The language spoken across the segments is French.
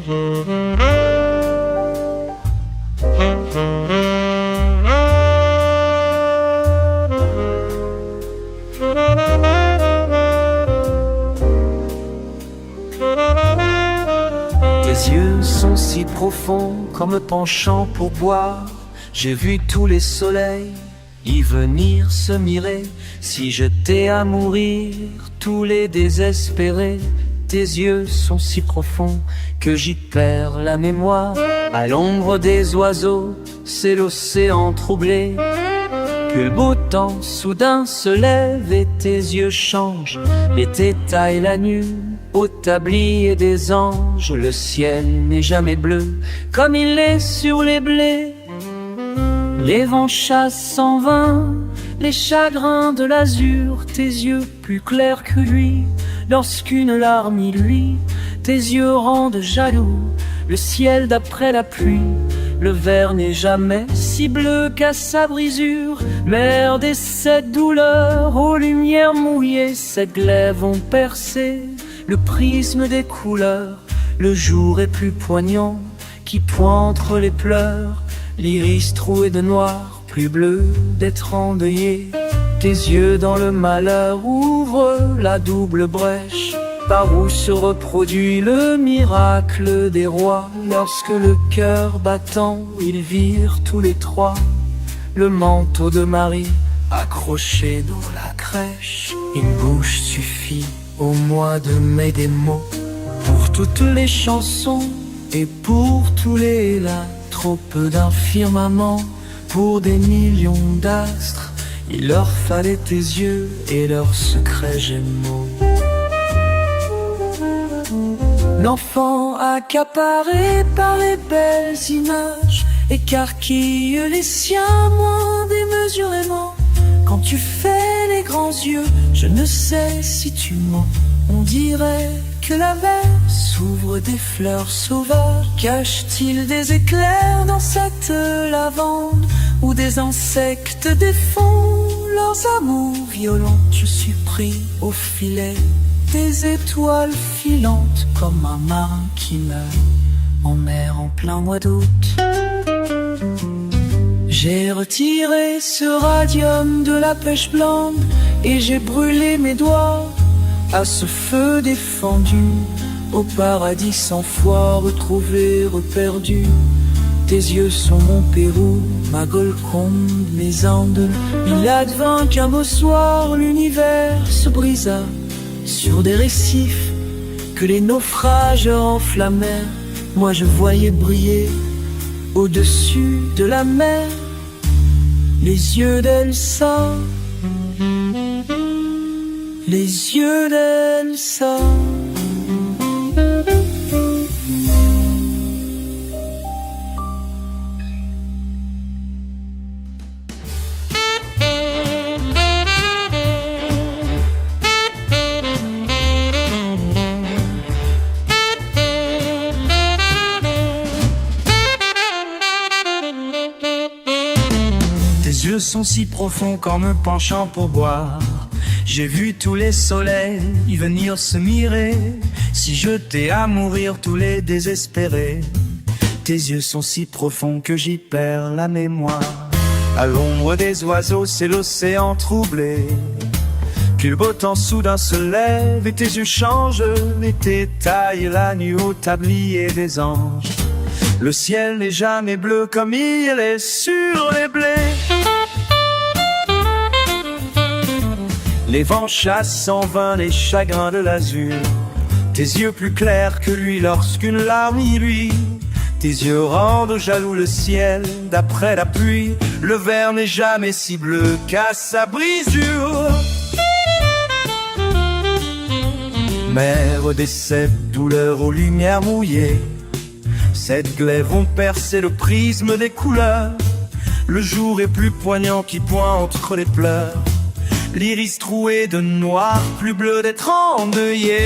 Tes yeux sont si profonds qu'en me penchant pour boire, j'ai vu tous les soleils y venir se mirer. Si j'étais à mourir, tous les désespérés, tes yeux sont si profonds que j'y perds la mémoire. À l'ombre des oiseaux, c'est l'océan troublé, que le beau temps soudain se lève et tes yeux changent. L'été taille la nuit au tablier des anges. Le ciel n'est jamais bleu comme il est sur les blés. Les vents chassent en vain les chagrins de l'azur. Tes yeux plus clairs que lui lorsqu'une larme y luit. Tes yeux rendent jaloux le ciel d'après la pluie. Le verre n'est jamais si bleu qu'à sa brisure. Merde et cette douleur aux lumières mouillées, ces glaives ont percé le prisme des couleurs. Le jour est plus poignant qui pointe les pleurs. L'iris troué de noir, plus bleu d'être endeuillé. Tes yeux dans le malheur ouvrent la double brèche par où se reproduit le miracle des rois. Lorsque le cœur battant, ils virent tous les trois le manteau de Marie accroché dans la crèche. Une bouche suffit au mois de mai des mots pour toutes les chansons et pour tous les là. Trop peu d'un firmament pour des millions d'astres. Il leur fallait tes yeux et leurs secrets gémeaux. L'enfant accaparé par les belles images écarquille les siens moins démesurément. Quand tu fais les grands yeux, je ne sais si tu mens. On dirait que la mer s'ouvre des fleurs sauvages. Cache-t-il des éclairs dans cette lavande où des insectes défont leurs amours violents? Je suis pris au filet des étoiles filantes comme un marin qui meurt en mer en plein mois d'août. J'ai retiré ce radium de la pêche blonde et j'ai brûlé mes doigts à ce feu défendu, au paradis sans foi retrouvé, reperdu. Tes yeux sont mon Pérou, ma Golconde, mes Andes. Il advint qu'un beau soir l'univers se brisa sur des récifs que les naufrages enflammèrent. Moi je voyais briller au-dessus de la mer les yeux d'Elsa, les yeux d'Elsa. Tes yeux sont si profonds qu'en me penchant pour boire, j'ai vu tous les soleils y venir se mirer. Si jetés à mourir tous les désespérés, tes yeux sont si profonds que j'y perds la mémoire. À l'ombre des oiseaux, c'est l'océan troublé, puis le beau temps soudain se lève et tes yeux changent. L'été taille la nuit au tablier des anges. Le ciel n'est jamais bleu comme il est sur les blés. Les vents chassent en vain les chagrins de l'azur. Tes yeux plus clairs que lui lorsqu'une larme y luit. Tes yeux rendent jaloux le ciel d'après la pluie. Le verre n'est jamais si bleu qu'à sa brisure. Mère des sept douleurs aux lumières mouillées, cette glaive ont percé le prisme des couleurs. Le jour est plus poignant qui pointe entre les pleurs. L'iris troué de noir, plus bleu d'être endeuillé.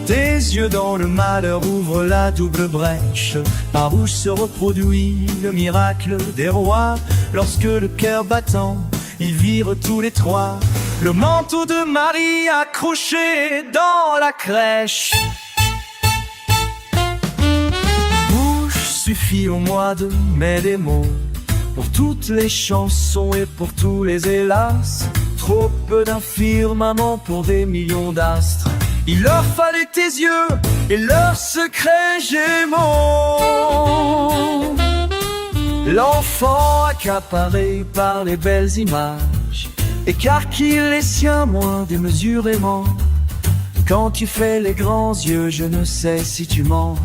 Tes yeux dans le malheur ouvrent la double brèche par où se reproduit le miracle des rois. Lorsque le cœur battant, ils virent tous les trois le manteau de Marie accroché accroché dans la crèche. Bouche suffit au mois de mai des mots, pour toutes les chansons et pour tous les hélas. Trop peu d'un firmament pour des millions d'astres. Il leur fallait tes yeux et leurs secrets gémeaux. L'enfant accaparé par les belles images écarquille les siens moins démesurément. Quand tu fais les grands yeux, je ne sais si tu mens.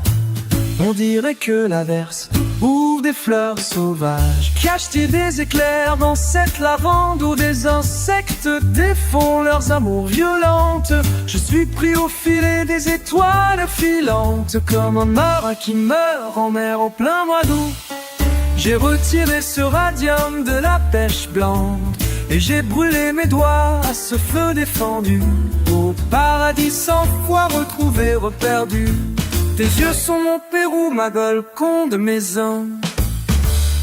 On dirait que l'averse ouvre des fleurs sauvages, cache-t-il des éclairs dans cette lavande où des insectes défont leurs amours violentes. Je suis pris au filet des étoiles filantes, comme un marin qui meurt en mer au plein mois d'août. J'ai retiré ce radium de la pêche blanche et j'ai brûlé mes doigts à ce feu défendu. Au paradis 100 fois retrouvé, reperdu. Tes yeux sont mon Pérou, ma Golconde, mes uns.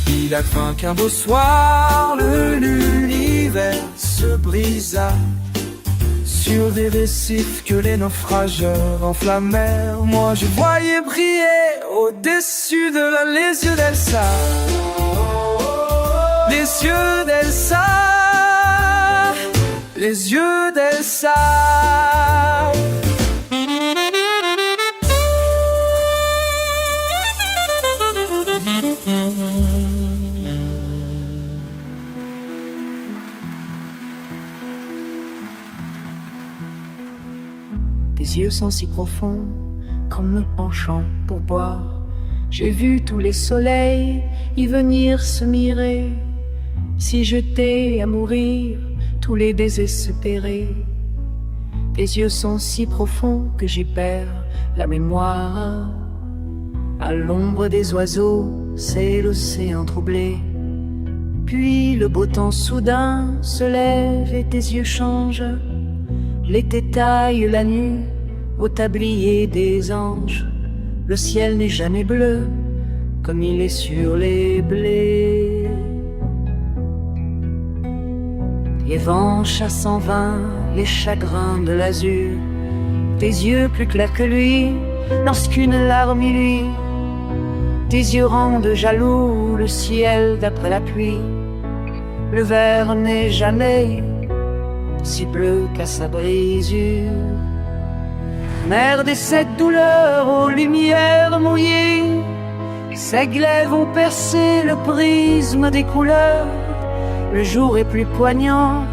Il advint qu'un beau soir, l'univers se brisa sur des récifs que les naufrageurs enflammèrent. Moi je voyais briller au-dessus de les yeux d'Elsa. Les yeux d'Elsa. Les yeux d'Elsa. Tes yeux sont si profonds, comme me penchant pour boire. J'ai vu tous les soleils y venir se mirer, s'y jeter à mourir, tous les désespérés. Tes yeux sont si profonds que j'y perds la mémoire. À l'ombre des oiseaux, c'est l'océan troublé. Puis le beau temps soudain se lève et tes yeux changent. L'été taille la nuit au tablier des anges. Le ciel n'est jamais bleu comme il est sur les blés. Les vents chassent en vain les chagrins de l'azur. Tes yeux plus clairs que lui lorsqu'une larme y luit. Tes yeux rendent jaloux le ciel d'après la pluie. Le verre n'est jamais si bleu qu'à sa brisure. Mère des sept douleurs aux lumières mouillées, ses glaives ont percé le prisme des couleurs. Le jour est plus poignant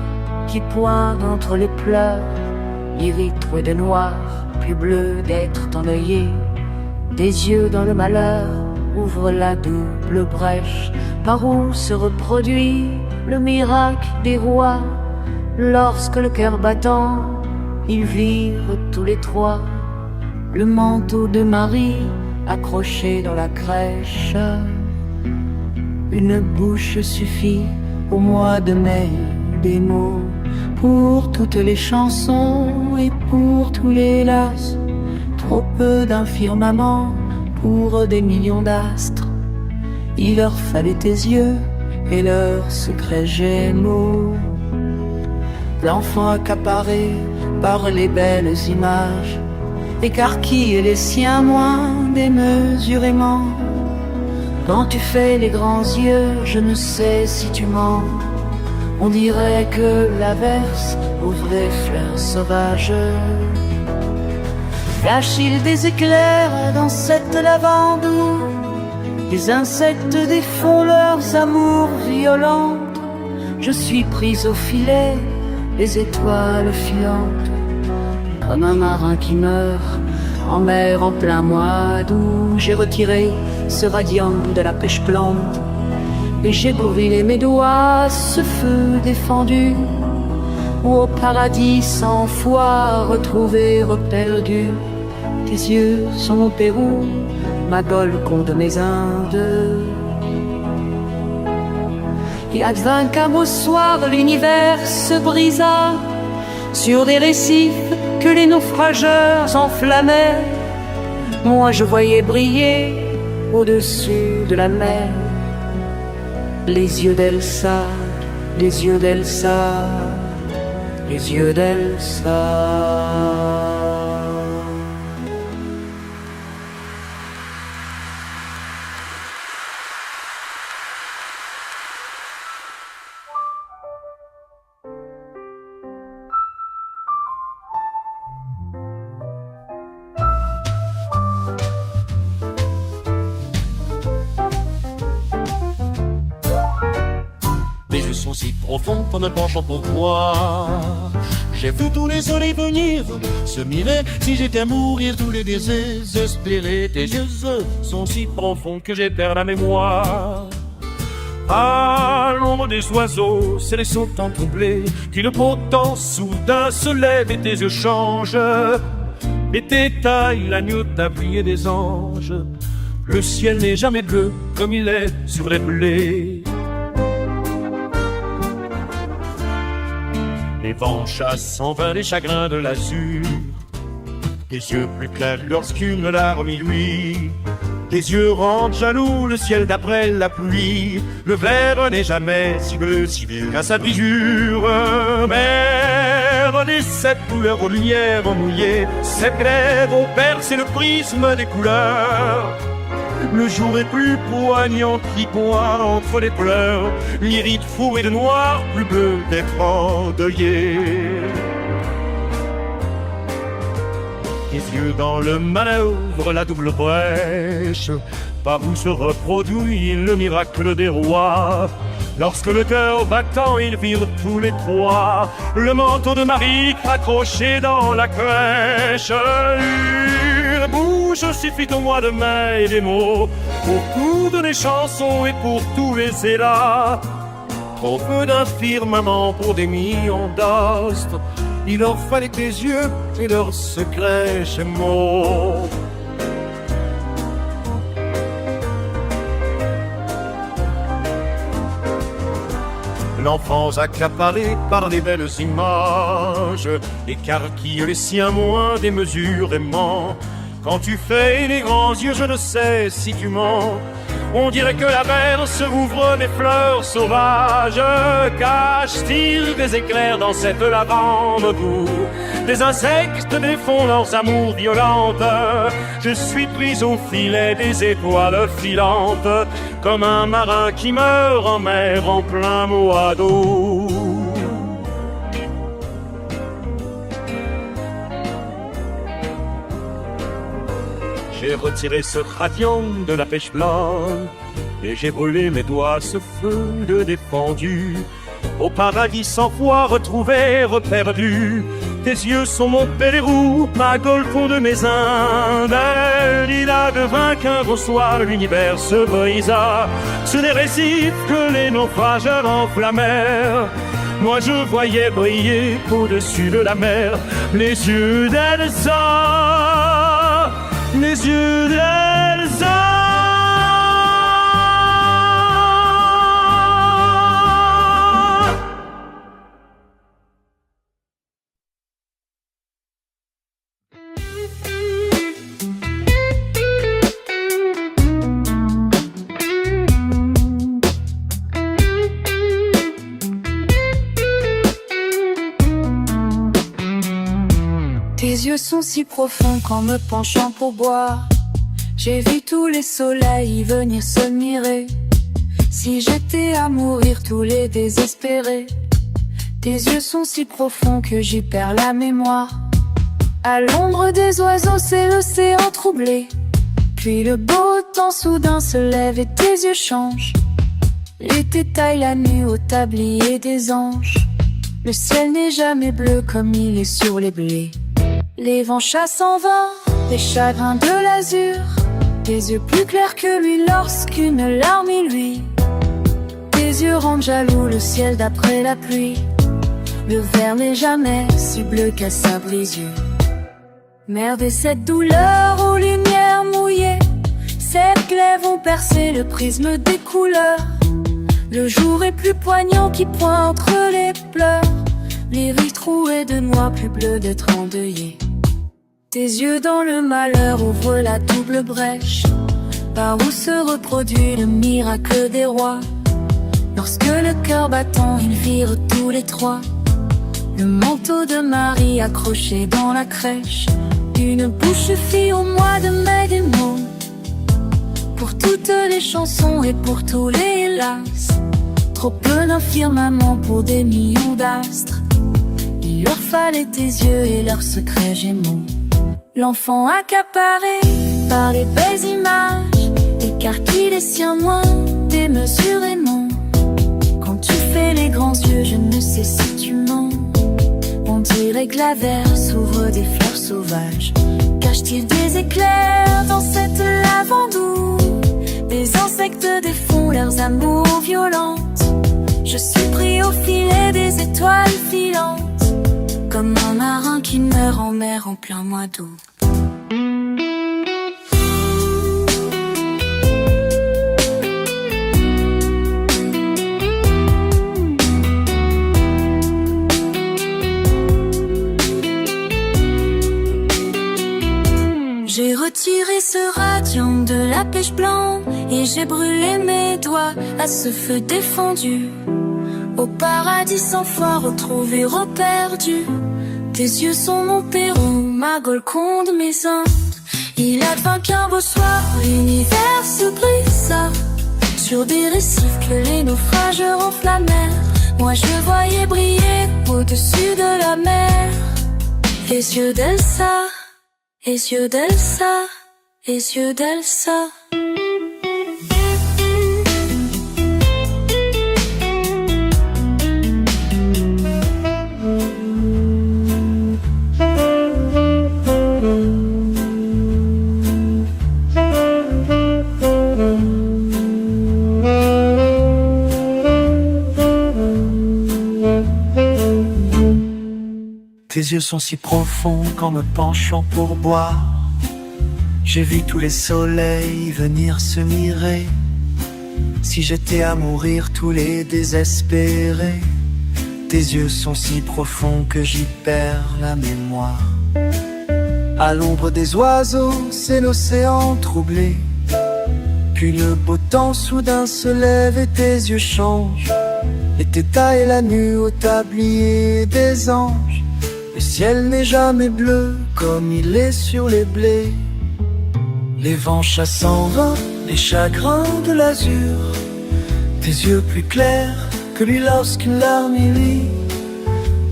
qui pointe entre les pleurs. L'irrite de noir, plus bleu d'être endeuillé. Des yeux dans le malheur ouvre la double brèche par où se reproduit le miracle des rois. Lorsque le cœur battant, ils virent tous les trois le manteau de Marie accroché dans la crèche. Une bouche suffit au mois de mai des mots, pour toutes les chansons et pour tous les las. Trop peu d'un firmament pour des millions d'astres. Il leur fallait tes yeux et leurs secrets gémeaux. L'enfant accaparé par les belles images écarquille les siens moins démesurément. Quand tu fais les grands yeux, je ne sais si tu mens. On dirait que l'averse ouvre des fleurs sauvages. Flash-t-il des éclairs dans cette lavande où les insectes défont leurs amours violentes. Je suis prise au filet, les étoiles filantes, comme un marin qui meurt en mer en plein mois d'août. J'ai retiré ce radium de la pêche plante et j'ai brûlé mes doigts à ce feu défendu, où au paradis 100 fois retrouvé, reperdu. Tes yeux sont mon Pérou, ma Golconde, mes Indes. Il advint qu'un beau soir l'univers se brisa sur des récifs que les naufrageurs enflammaient. Moi je voyais briller au-dessus de la mer les yeux d'Elsa, les yeux d'Elsa, les yeux d'Elsa. Les yeux sont si profonds qu'en me penchant pour voir, j'ai vu tous les soleils venir, se mirer. Si j'étais à mourir, tous les désespérés. Tes yeux sont si profonds que j'ai perdu la mémoire. À l'ombre des oiseaux, c'est les sautants troublés, qui le beau temps soudain se lève et tes yeux changent. Et t'étailles l'agneau tablier des anges. Le ciel n'est jamais bleu comme il est sur les blés. Les vents chassent en vain les chagrins de l'azur. Tes yeux plus clairs lorsqu'une larme lui. Tes yeux rendent jaloux le ciel d'après la pluie. Le verre n'est jamais si bleu, si vieux qu'à sa brisure. Mer des sept couleurs aux lumières mouillées, sept glaives ont percé le prisme des couleurs. Le jour est plus poignant qui boit entre les pleurs, l'iride fou et de noir plus bleu d'être endeuillé. Tes yeux dans le manœuvre, la double brèche, par où se reproduit le miracle des rois. Lorsque le cœur battant, ils virent tous les trois le manteau de Marie accroché dans la crèche. Une bouche suffit au mois de mai et des mots pour toutes les chansons et pour tous les élats. Trop peu d'un firmament pour des millions d'astres. Il leur fallait tes yeux et leurs secrets mots. L'enfance accaparée par les belles images, écarquille les siens moins démesurément. Quand tu fais les grands yeux, je ne sais si tu mens. On dirait que la mer se ouvre des fleurs sauvages. Cache-t-il des éclairs dans cette lavande boue? Des insectes défont leurs amours violentes. Je suis pris au filet des étoiles filantes, comme un marin qui meurt en mer en plein mois d'eau. J'ai retiré ce radiant de la pêche blanche et j'ai brûlé mes doigts ce feu de défendu. Au paradis sans foi retrouvé, reperdu. Tes yeux sont mon pélérou, ma golfe de mes Indes. Il a de vainqueur au soir, l'univers se brisa. Sur les récifs que les naufrages enflammèrent, moi je voyais briller au-dessus de la mer les yeux d'Elsa, les yeux d'Elsa. Tes yeux sont si profonds qu'en me penchant pour boire, j'ai vu tous les soleils venir se mirer. Si j'étais à mourir tous les désespérés, tes yeux sont si profonds que j'y perds la mémoire. À l'ombre des oiseaux, c'est l'océan troublé. Puis le beau temps soudain se lève et tes yeux changent. L'été taille la nuit au tablier des anges. Le ciel n'est jamais bleu comme il est sur les blés. Les vents chassent en vain les chagrins de l'azur. Tes yeux plus clairs que lui lorsqu'une larme y luit. Tes yeux rendent jaloux le ciel d'après la pluie. Le verre n'est jamais si bleu qu'à sa brisure. Merde et cette douleur aux lumières mouillées, ces glaives ont percé le prisme des couleurs. Le jour est plus poignant qui pointe entre les pleurs. Les rives trouées de noix plus bleues d'être endeuillées. Tes yeux dans le malheur ouvrent la double brèche, par où se reproduit le miracle des rois. Lorsque le cœur battant, ils virent tous les trois le manteau de Marie accroché dans la crèche, une bouche fille au mois de mai des mots, pour toutes les chansons et pour tous les hélas, trop peu d'un firmament pour des millions d'astres. Il leur fallait tes yeux et leurs secrets gémeaux. L'enfant accaparé par les belles images, écarquille les siens moins démesurément. Quand tu fais les grands yeux, je ne sais si tu mens. On dirait que la verre s'ouvre des fleurs sauvages. Cache-t-il des éclairs dans cette lavandou? Des insectes défont leurs amours violentes. Je suis pris au filet des étoiles filantes, comme un marin qui meurt en mer en plein mois d'août. J'ai retiré ce radiant de la pêche blanc et j'ai brûlé mes doigts à ce feu défendu. Au paradis sans foi retrouvé, reperdu. Tes yeux sont mon Pérou, ma Golconde, mes Indes. Il advint qu'un beau soir, l'univers se brisa sur des récifs que les naufrages enflammèrent. Moi je voyais briller au-dessus de la mer les yeux d'Elsa, les yeux d'Elsa, les yeux d'Elsa. Tes yeux sont si profonds qu'en me penchant pour boire, j'ai vu tous les soleils venir se mirer. Si j'étais à mourir, tous les désespérés. Tes yeux sont si profonds que j'y perds la mémoire. À l'ombre des oiseaux, c'est l'océan troublé. Puis le beau temps soudain se lève et tes yeux changent. Et t'étailles la nuit au tablier des anges. Le ciel n'est jamais bleu comme il est sur les blés. Les vents chassent en vain les chagrins de l'azur. Tes yeux plus clairs que lui lorsqu'une larme y lit.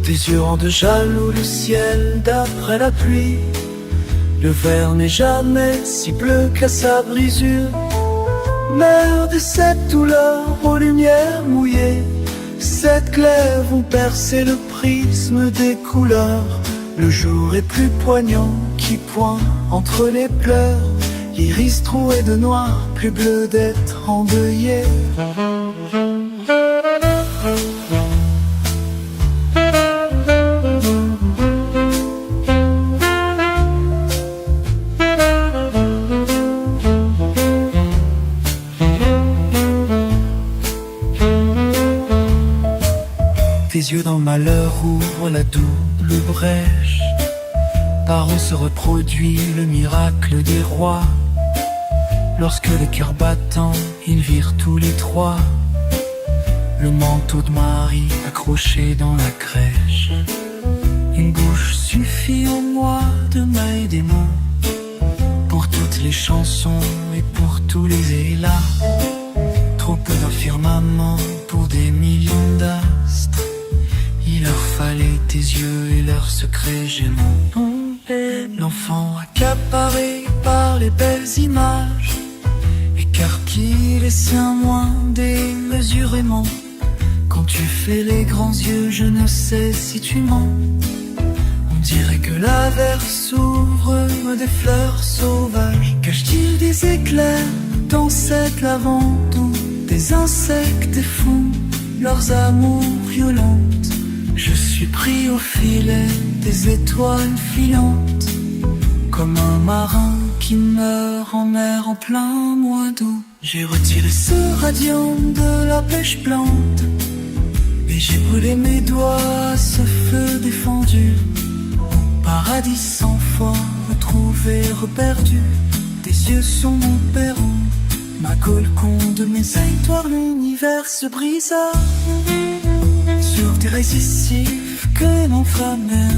Tes yeux rendent jaloux le ciel d'après la pluie. Le verre n'est jamais si bleu qu'à sa brisure. Mère de cette douleur aux lumières mouillées, cette glaive vont percer le prisme des couleurs. Le jour est plus poignant qui pointe entre les pleurs. L'iris troué de noir, plus bleu d'être endeuillé. Tes yeux dans le malheur ouvrent la double brèche. Par où se reproduit le miracle des rois. Lorsque les cœurs battants, ils virent tous les trois le manteau de Marie accroché dans la crèche. Une bouche suffit au mois de mai des mots, pour toutes les chansons et pour tous les élats. Trop peu d'un firmament pour des millions d'astres. Il leur fallait tes yeux et leurs secrets gémeaux. L'enfant accaparé par les belles images, écarquille les siens moins démesurément. Quand tu fais les grands yeux, je ne sais si tu mens. On dirait que la verre s'ouvre des fleurs sauvages. Cache-t-il des éclairs dans cette lavande où des insectes défont leurs amours violentes? Je suis pris au filet des étoiles filantes, comme un marin qui meurt en mer en plein mois d'août. J'ai retiré ce radiant de la pêche plante, et j'ai brûlé mes doigts à ce feu défendu. Au paradis sans foi, retrouvé, reperdu. Tes yeux sont mon perron, ma Golconde, mes étoiles, l'univers se brisa sur des récifs que m'enflammait.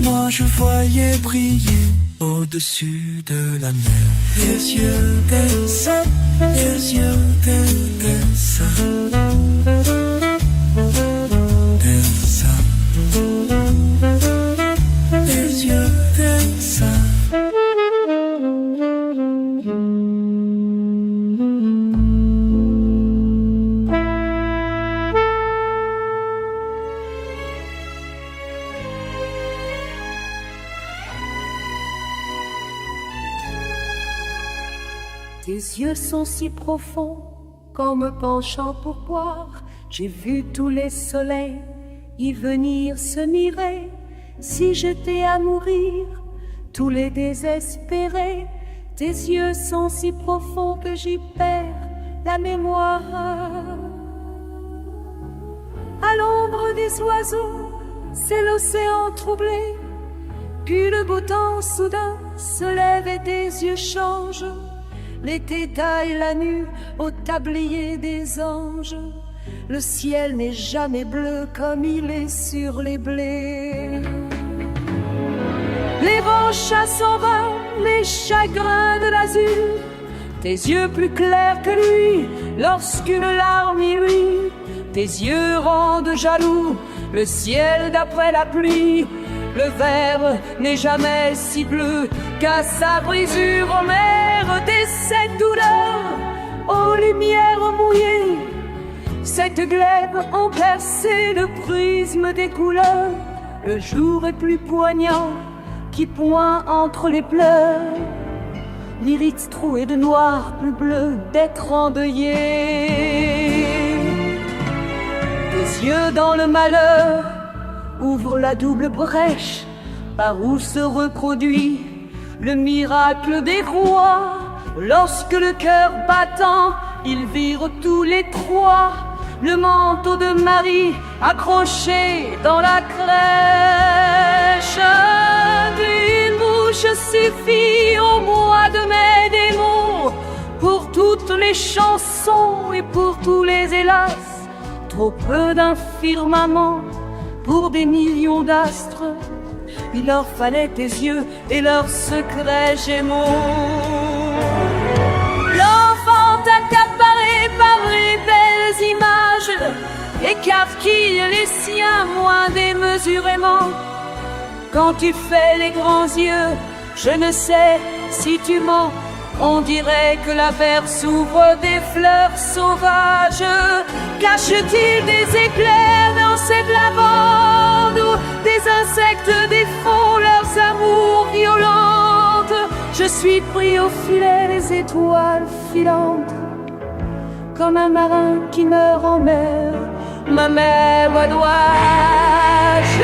Moi je voyais briller au-dessus de la mer les yeux d'Elsa, les yeux d'Elsa, d'Elsa, les yeux d'Elsa. Tes yeux sont si profonds qu'en me penchant pour boire, j'ai vu tous les soleils y venir se mirer. Si j'étais à mourir, tous les désespérés, tes yeux sont si profonds que j'y perds la mémoire. À l'ombre des oiseaux, c'est l'océan troublé, puis le beau temps soudain se lève et tes yeux changent. L'été taille la nue au tablier des anges. Le ciel n'est jamais bleu comme il est sur les blés. Les vents chassent en vain les chagrins de l'azur. Tes yeux plus clairs que lui lorsqu'une larme y luit. Tes yeux rendent jaloux le ciel d'après la pluie. Le verre n'est jamais si bleu qu'à sa brisure. Ô mer des sept douleurs, aux lumières mouillées, cette glaive ont percé le prisme des couleurs. Le jour est plus poignant qui pointe entre les pleurs. L'iris troué de noir, plus bleu d'être endeuillé. Tes yeux dans le malheur ouvrent la double brèche par où se reproduit le miracle des rois. Lorsque le cœur battant, ils virent tous les trois le manteau de Marie accroché dans la crèche. D'une bouche suffit au mois de mai des mots pour toutes les chansons et pour tous les hélas. Trop peu d'un firmament pour des millions d'astres. Il leur fallait tes yeux et leurs secrets gémeaux. L'enfant accaparé par les belles images écarquille les siens moins démesurément. Quand tu fais les grands yeux, je ne sais si tu mens. On dirait que la mer s'ouvre des fleurs sauvages. Cache-t-il des éclairs dans cette lavande où des insectes défont leurs amours violentes? Je suis pris au filet des étoiles filantes, comme un marin qui meurt en mer. Ma mère dois-je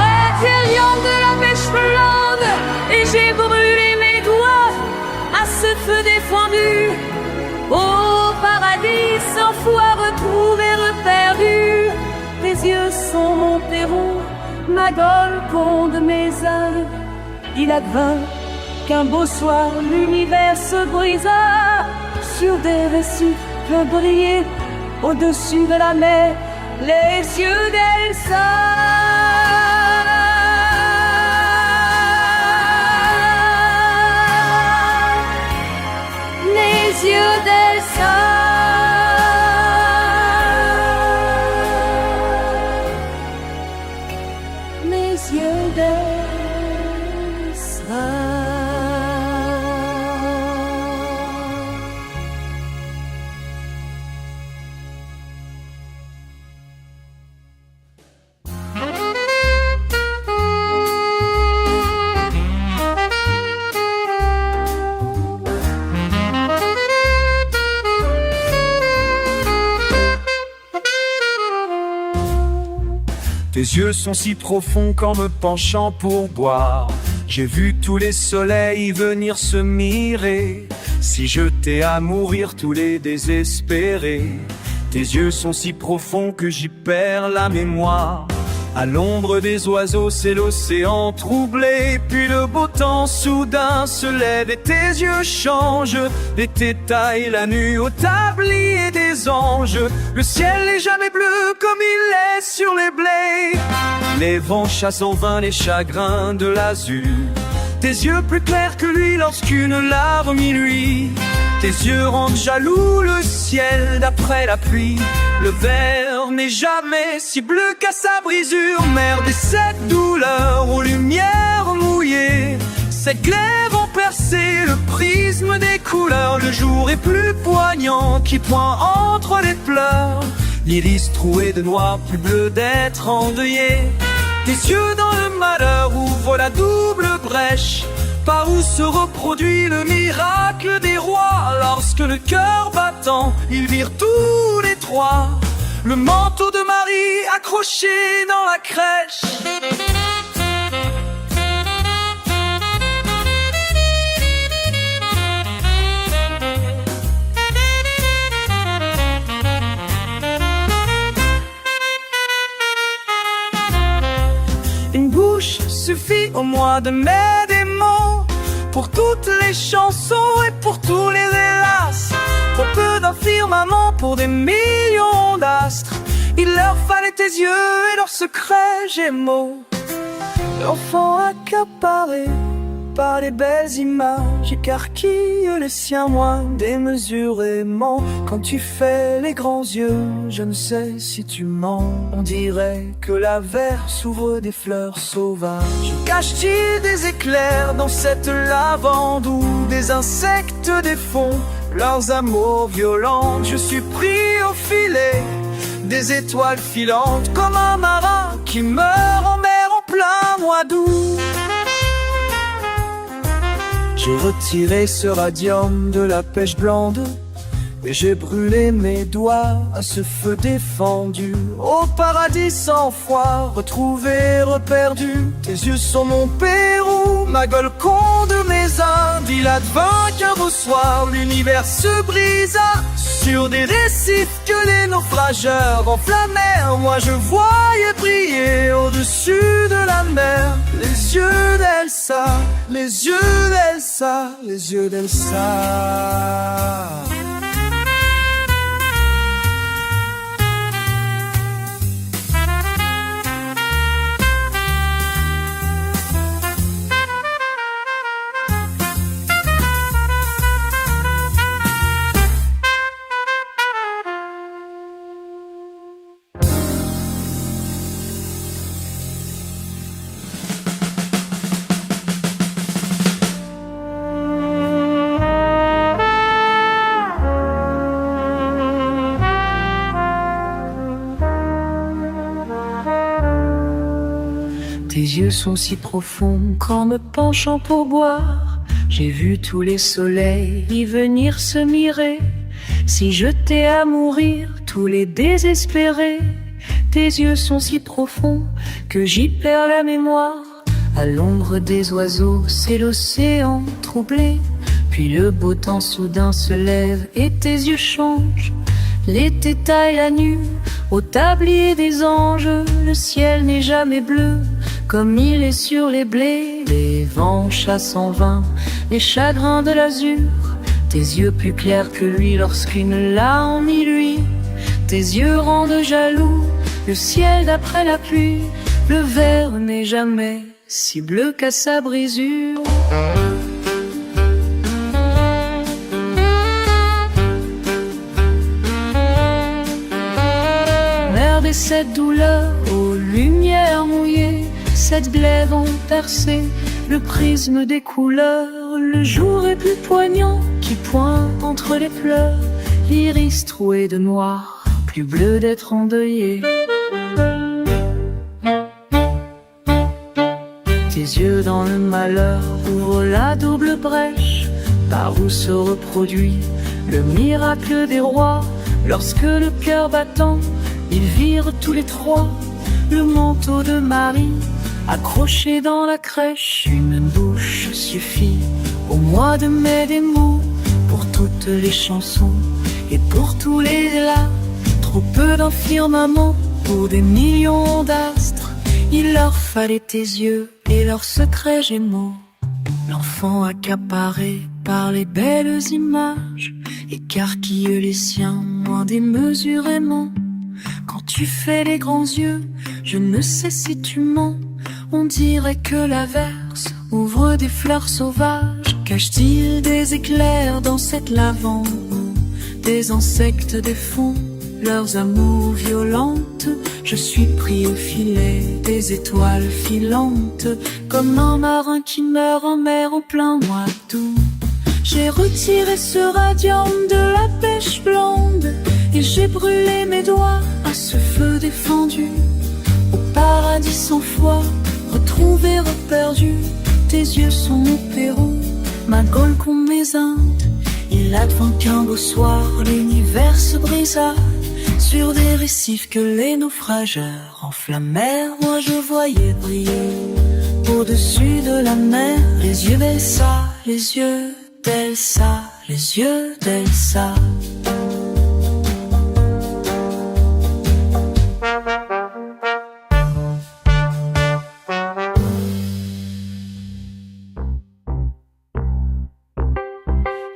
l'intérieur de la pêche blonde, et j'ai brûlé mes doigts à ce feu défendu. Au paradis sans foi retrouvé, reperdu. Tes yeux sont mon terreau, ma Golconde, mes ânes. Il advint qu'un beau soir l'univers se brisa sur des récifs que brillaient au-dessus de la mer les yeux d'Elsa. Les yeux d'Elsa. Les yeux d'Elsa. Tes yeux sont si profonds qu'en me penchant pour boire, j'ai vu tous les soleils venir se mirer. Si jetés à mourir tous les désespérés, tes yeux sont si profonds que j'y perds la mémoire. À l'ombre des oiseaux, c'est l'océan troublé. Puis le beau temps soudain se lève et tes yeux changent. L'été taille la nuit au tablier des anges. Le ciel n'est jamais bleu comme il est sur les blés. Les vents chassent en vain les chagrins de l'azur. Tes yeux plus clairs que lui lorsqu'une larme lui. Tes yeux rendent jaloux le ciel d'après la pluie. Le verre n'est jamais si bleu qu'à sa brisure. Merde et cette douleur aux lumières mouillées. Cette glaive ont percé le prisme des couleurs. Le jour est plus poignant qui pointe entre les pleurs. L'iris troué de noir, plus bleu d'être endeuillé. Tes yeux dans le malheur ouvrent la double brèche par où se reproduit le miracle des rois. Lorsque le cœur battant, ils virent tous les trois le manteau de Marie accroché dans la crèche. Une bouche suffit au mois de mai des mots pour toutes les chansons et pour tous les hélas. Pour peu d'un firmament, pour des millions d'astres, il leur fallait tes yeux et leurs secrets gémeaux. L'enfant accaparé par les belles images écarquille les siens moins démesurément. Quand tu fais les grands yeux, je ne sais si tu mens. On dirait que la verre s'ouvre des fleurs sauvages. Cache-t-il des éclairs dans cette lavande où des insectes défont leurs amours violentes? Je suis pris au filet des étoiles filantes, comme un marin qui meurt en mer en plein mois d'août. J'ai retiré ce radium de la pêche blonde et j'ai brûlé mes doigts à ce feu défendu. Au paradis sans foi, retrouvé, reperdu. Tes yeux sont mon Pérou, ma gueule de mes Indes. Il advint qu'un beau soir, l'univers se brisa sur des récifs que les naufrageurs enflammèrent. Moi je voyais briller au-dessus de la mer les yeux d'Elsa, les yeux d'Elsa, les yeux d'Elsa. Tes yeux sont si profonds qu'en me penchant pour boire, j'ai vu tous les soleils y venir se mirer, s'y jeter à mourir tous les désespérés. Tes yeux sont si profonds que j'y perds la mémoire. À l'ombre des oiseaux, c'est l'océan troublé. Puis le beau temps soudain se lève et tes yeux changent. L'été taille la nuit au tablier des anges. Le ciel n'est jamais bleu comme il est sur les blés. Les vents chassent en vain les chagrins de l'azur. Tes yeux plus clairs que lui lorsqu'une larme y luit. Tes yeux rendent jaloux le ciel d'après la pluie. Le verre n'est jamais si bleu qu'à sa brisure. Merde et cette douleur aux lumières mouillées. Cette glaive ont percé le prisme des couleurs. Le jour est plus poignant qui pointe entre les fleurs. L'iris troué de noir, plus bleu d'être endeuillé. Tes yeux dans le malheur ouvrent la double brèche par où se reproduit le miracle des rois. Lorsque le cœur battant, ils virent tous les trois le manteau de Marie accroché dans la crèche. Une bouche suffit au mois de mai des mots pour toutes les chansons et pour tous les là. Trop peu d'un firmament pour des millions d'astres. Il leur fallait tes yeux et leurs secrets gémeaux. L'enfant accaparé par les belles images, écarquille les siens moins démesurément. Quand tu fais les grands yeux, je ne sais si tu mens. On dirait que l'averse ouvre des fleurs sauvages. Cache-t-il des éclairs dans cette lavande où des insectes défont leurs amours violentes? Je suis pris au filet des étoiles filantes, comme un marin qui meurt en mer au plein mois d'août. J'ai retiré ce radium de la pêche blonde et j'ai brûlé mes doigts à ce feu défendu. Au paradis sans foi, retrouvé, reperdu, tes yeux sont mon Pérou, ma Gaule comme mes Indes. Il advint qu'un beau soir, l'univers se brisa sur des récifs que les naufrageurs enflammèrent. Moi je voyais briller au-dessus de la mer les yeux d'Elsa, les yeux d'Elsa, les yeux d'Elsa.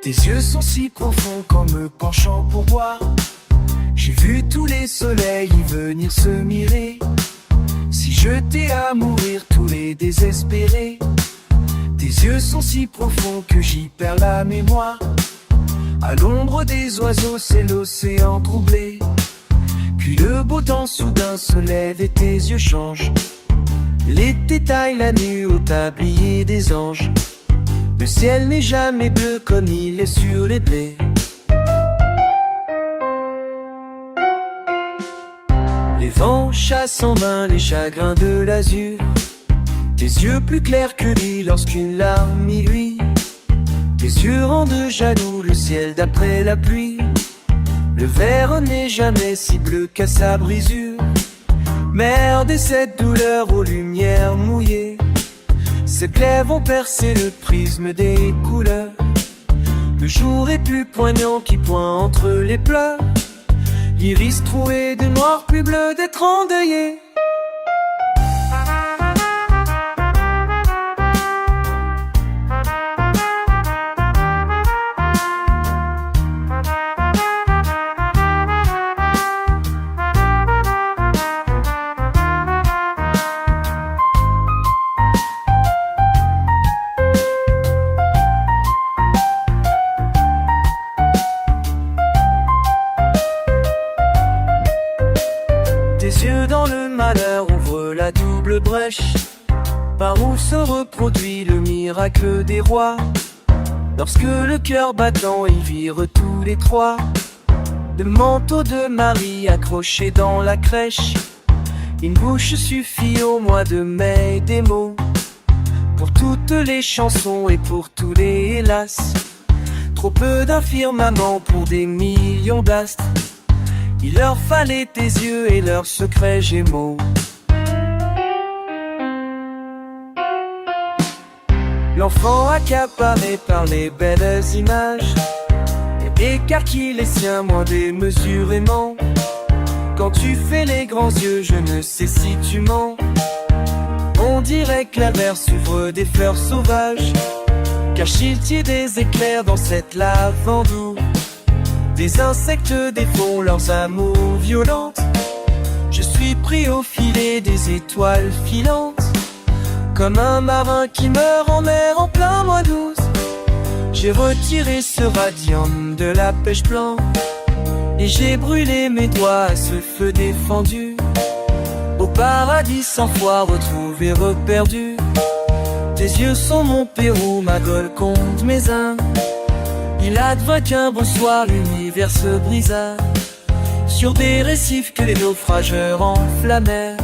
Tes yeux sont si profonds qu'en me penchant pour boire, j'ai vu tous les soleils y venir se mirer. Si jetés à mourir tous les désespérés, tes yeux sont si profonds que j'y perds la mémoire. À l'ombre des oiseaux c'est l'océan troublé, puis le beau temps soudain se lève et tes yeux changent. L'été taille la nuit au tablier des anges. Le ciel n'est jamais bleu comme il est sur les blés. Les vents chassent en vain les chagrins de l'azur. Tes yeux plus clairs que lui lorsqu'une larme m'y. Tes yeux rendent jaloux le ciel d'après la pluie. Le verre n'est jamais si bleu qu'à sa brisure. Merde et cette douleur aux lumières mouillées. Ces plaies vont percer le prisme des couleurs. Le jour est plus poignant qui pointe entre les pleurs. L'iris troué de noir plus bleu d'être endeuillé. Tes yeux dans le malheur ouvrent la double brèche par où se reproduit le miracle des rois. Lorsque le cœur battant y vire tous les trois, le manteau de Marie accroché dans la crèche. Une bouche suffit au mois de mai des mots pour toutes les chansons et pour tous les hélas. Trop peu d'un firmament pour des millions d'astres. Il leur fallait tes yeux et leurs secrets gémeaux. L'enfant accaparé par les belles images écarquille les siens moins démesurément. Quand tu fais les grands yeux, je ne sais si tu mens. On dirait que l'averse ouvre des fleurs sauvages. Cache-t-il des éclairs dans cette lavande où des insectes défont leurs amours violentes? Je suis pris au filet des étoiles filantes, comme un marin qui meurt en mer en plein mois d'août. J'ai retiré ce radium de la pêche blanche et j'ai brûlé mes doigts à ce feu défendu. Au paradis sans foi retrouvé, reperdu. Tes yeux sont mon Pérou, ma Gaule compte mes Indes. Il advint qu'un beau soir l'univers se brisa sur des récifs que les naufrageurs enflammèrent.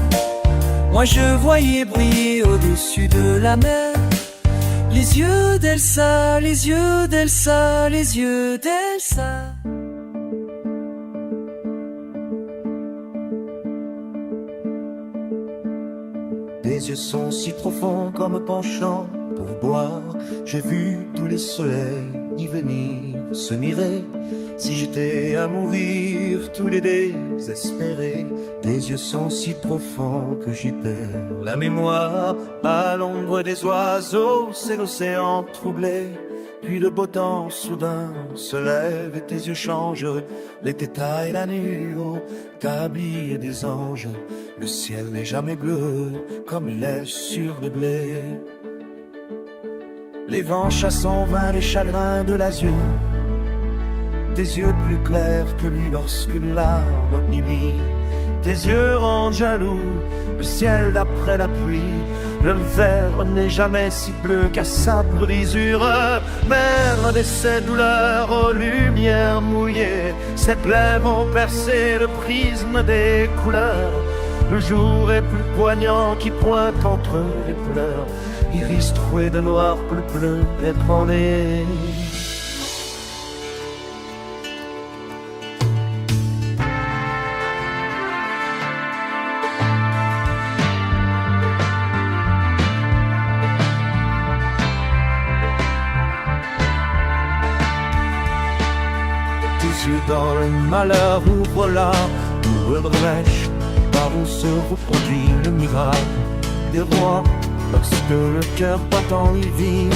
Moi je voyais briller au-dessus de la mer les yeux d'Elsa, les yeux d'Elsa, les yeux d'Elsa. Tes yeux sont si profonds qu'en me penchant pour boire, j'ai vu tous les soleils y venir se mirer. Si j'étais à mourir, tous les désespérés, tes yeux sont si profonds que j'y perds la mémoire. À l'ombre des oiseaux, c'est l'océan troublé. Puis le beau temps soudain se lève et tes yeux changent les détails, la nuit au tablier des anges. Le ciel n'est jamais bleu comme il est sur le blé. Les vents chassent en vain les chagrins de l'azur. Tes yeux plus clairs que lui lorsqu'une larme obnubilée. Tes yeux rendent jaloux le ciel d'après la pluie. Le verre n'est jamais si bleu qu'à sa brisure. Mère de ces douleurs aux lumières mouillées, ses plaies vont percer le prisme des couleurs. Le jour est plus poignant qui pointe entre les pleurs. Iris troué de noir plus bleu pétrolé. Dans le malheur, ouvre la double brèche par où se reproduit le miracle des rois. Lorsque le cœur battant il vit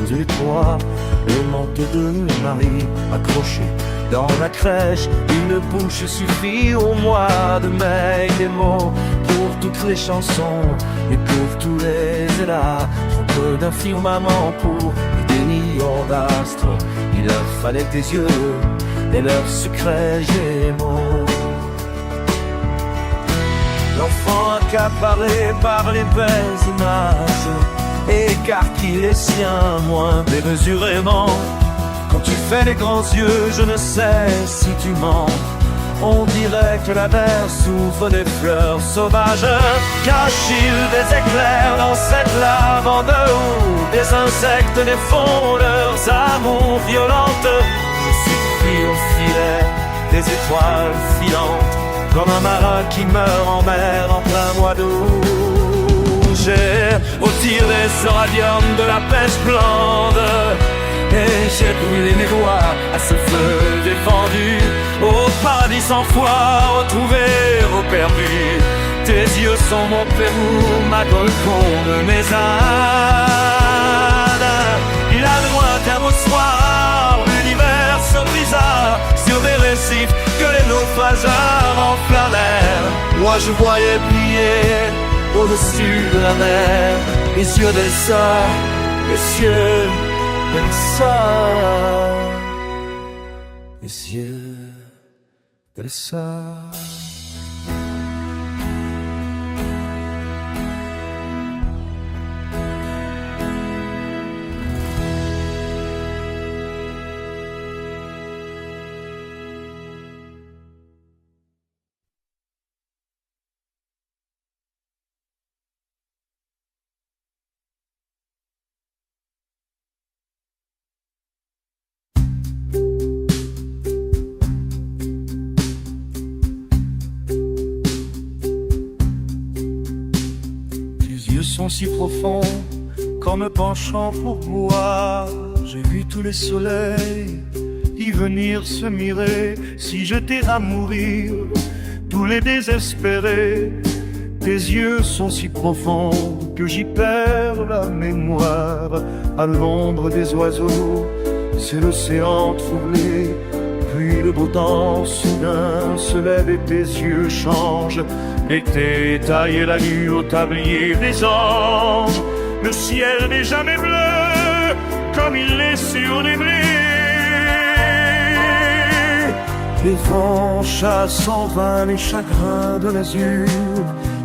tous les trois, le manteau de Marie accroché dans la crèche. Une bouche suffit au mois de mai, des mots pour toutes les chansons et pour tous les élats. Trop peu d'un firmament pour des millions d'astres. Il leur fallait tes yeux et leurs secrets gémeaux. L'enfant accaparé par les belles images écarquille les siens moins démesurément. Quand tu fais les grands yeux, je ne sais si tu mens. On dirait que la mer souffre des fleurs sauvages. Cache-t-il des éclairs dans cette lavande où des insectes défont leurs amours violentes? Je suis pris au filet des étoiles filantes, comme un marin qui meurt en mer en plein mois d'août. J'ai au tir des radiums de la pêche blonde, et j'ai brûlé mes doigts à ce feu défendu. Au paradis sans foi, retrouvé, reperdu. Tes yeux sont mon Pérou, ma Golconde, mes ânes. Il a loin d'un beau soir, l'univers se brisa sur des récifs que les naufrageurs enflammèrent. Moi je voyais briller au-dessus de la mer les yeux d'Elsa, les yeux d'Elsa, les yeux d'Elsa. Sont si profonds qu'en me penchant pour boire, j'ai vu tous les soleils y venir se mirer. Si j'étais à mourir, tous les désespérés, tes yeux sont si profonds que j'y perds la mémoire. À l'ombre des oiseaux, c'est l'océan troublé. Puis le beau temps soudain se lève et tes yeux changent. L'été taille la nuit au tablier des anges. Le ciel n'est jamais bleu comme il l'est sur les blés. Les vents chassent en vain les chagrins de l'azur.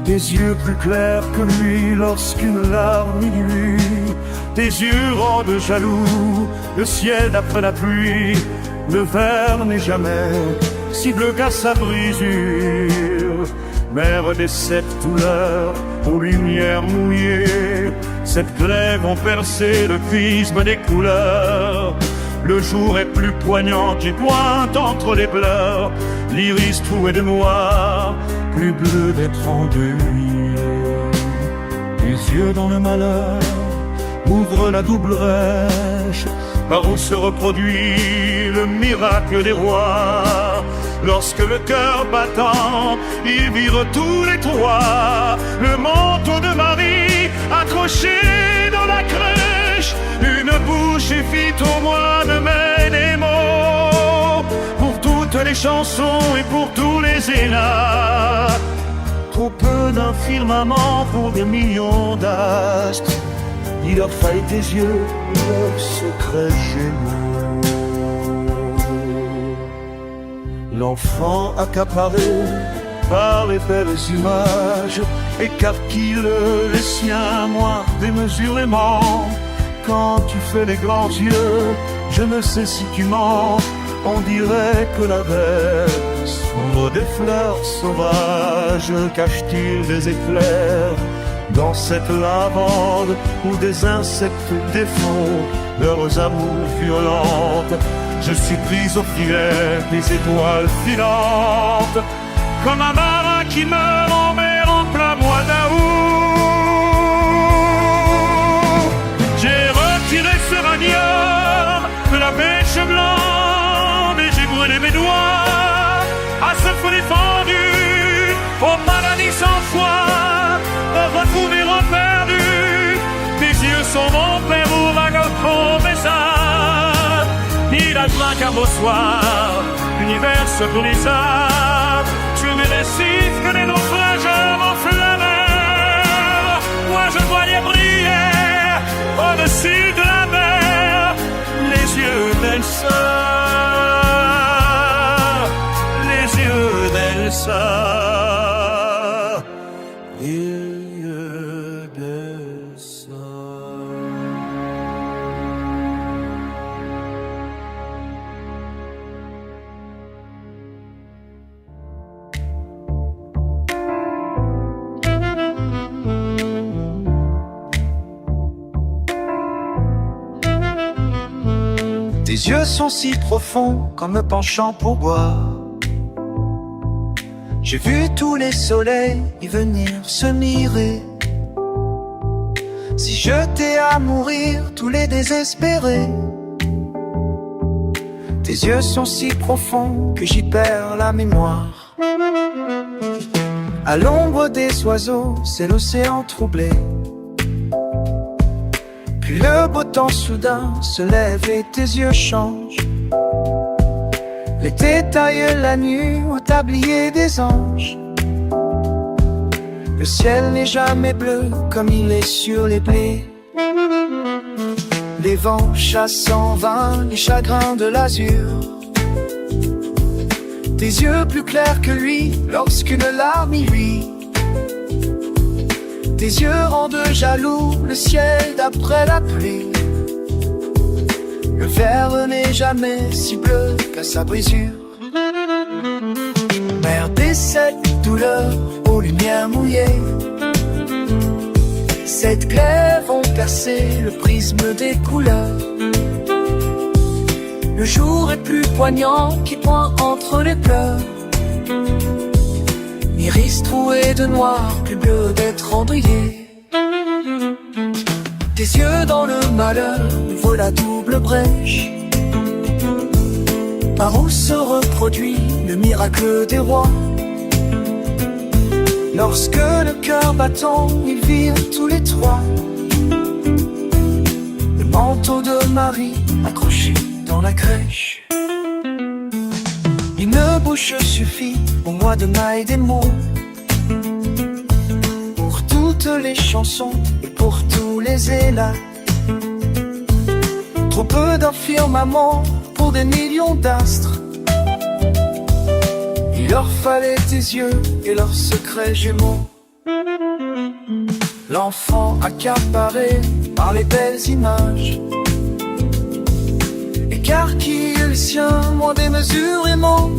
Tes yeux plus clairs que lui lorsqu'une larme nuit. Tes yeux rendent jaloux le ciel d'après la pluie. Le verre n'est jamais si bleu qu'à sa brisure. Mère des sept douleurs aux lumières mouillées, cette glaive ont percé le prisme des couleurs. Le jour est plus poignant qui pointe entre les pleurs. L'iris troué de noir, plus bleu d'être endeuillé. Tes yeux dans le malheur ouvrent la double brèche par où se reproduit le miracle des rois. Lorsque le cœur battant, ils virent tous les trois le manteau de Marie accroché dans la crèche. Une bouche et fit au mois de mai des mots pour toutes les chansons et pour tous les élats. Trop peu d'un firmament pour des millions d'astres. Il leur fallait des yeux, leurs secrets gémeaux. L'enfant accaparé par les belles images écarquille les siens, moi démesurément. Quand tu fais les grands yeux, je ne sais si tu mens. On dirait que la veille sombre des fleurs sauvages cache-t-il des éclairs dans cette lavande où des insectes défont leurs amours violentes. Je suis prise au filet des étoiles filantes, comme un marin qui meurt en mer en plein mois d'août. J'ai retiré ce ragneur de la pêche blonde et j'ai brûlé mes doigts à ce feu défendu, au paradis sans foi, retrouver en perdu. Tes yeux sont mon père ou ma ça. Il a plein qu'un beau soir, l'univers se brisa. Tu me récites que les naufrages m'enflammèrent. Moi je voyais briller au-dessus de la mer les yeux d'Elsa, les yeux d'Elsa. Tes yeux sont si profonds qu'en me penchant pour boire, j'ai vu tous les soleils y venir se mirer. Si je t'ai à mourir, tous les désespérés. Tes yeux sont si profonds que j'y perds la mémoire. À l'ombre des oiseaux, c'est l'océan troublé. Puis le beau temps soudain se lève et tes yeux changent. L'été taille la nuit au tablier des anges. Le ciel n'est jamais bleu comme il est sur les blés. Les vents chassent en vain les chagrins de l'azur. Tes yeux plus clairs que lui lorsqu'une larme y luit. Tes yeux rendent jaloux le ciel d'après la pluie. Le verre n'est jamais si bleu qu'à sa brisure. Mer des sept douleurs aux lumières mouillées. Sept glaives ont percé le prisme des couleurs. Le jour est plus poignant qui pointe entre les pleurs. Iris troué de noir, plus bleu d'être endeuillé. Tes yeux dans le malheur ouvrent la double brèche par où se reproduit le miracle des rois. Lorsque le cœur battant, ils virent tous les trois le manteau de Marie accroché dans la crèche. Une bouche suffit au mois de mai des mots, pour toutes les chansons et pour tous les élats. Trop peu d'un firmament pour des millions d'astres. Il leur fallait tes yeux et leurs secrets jumeaux. L'enfant accaparé par les belles images écarquille les siens, moins démesurément.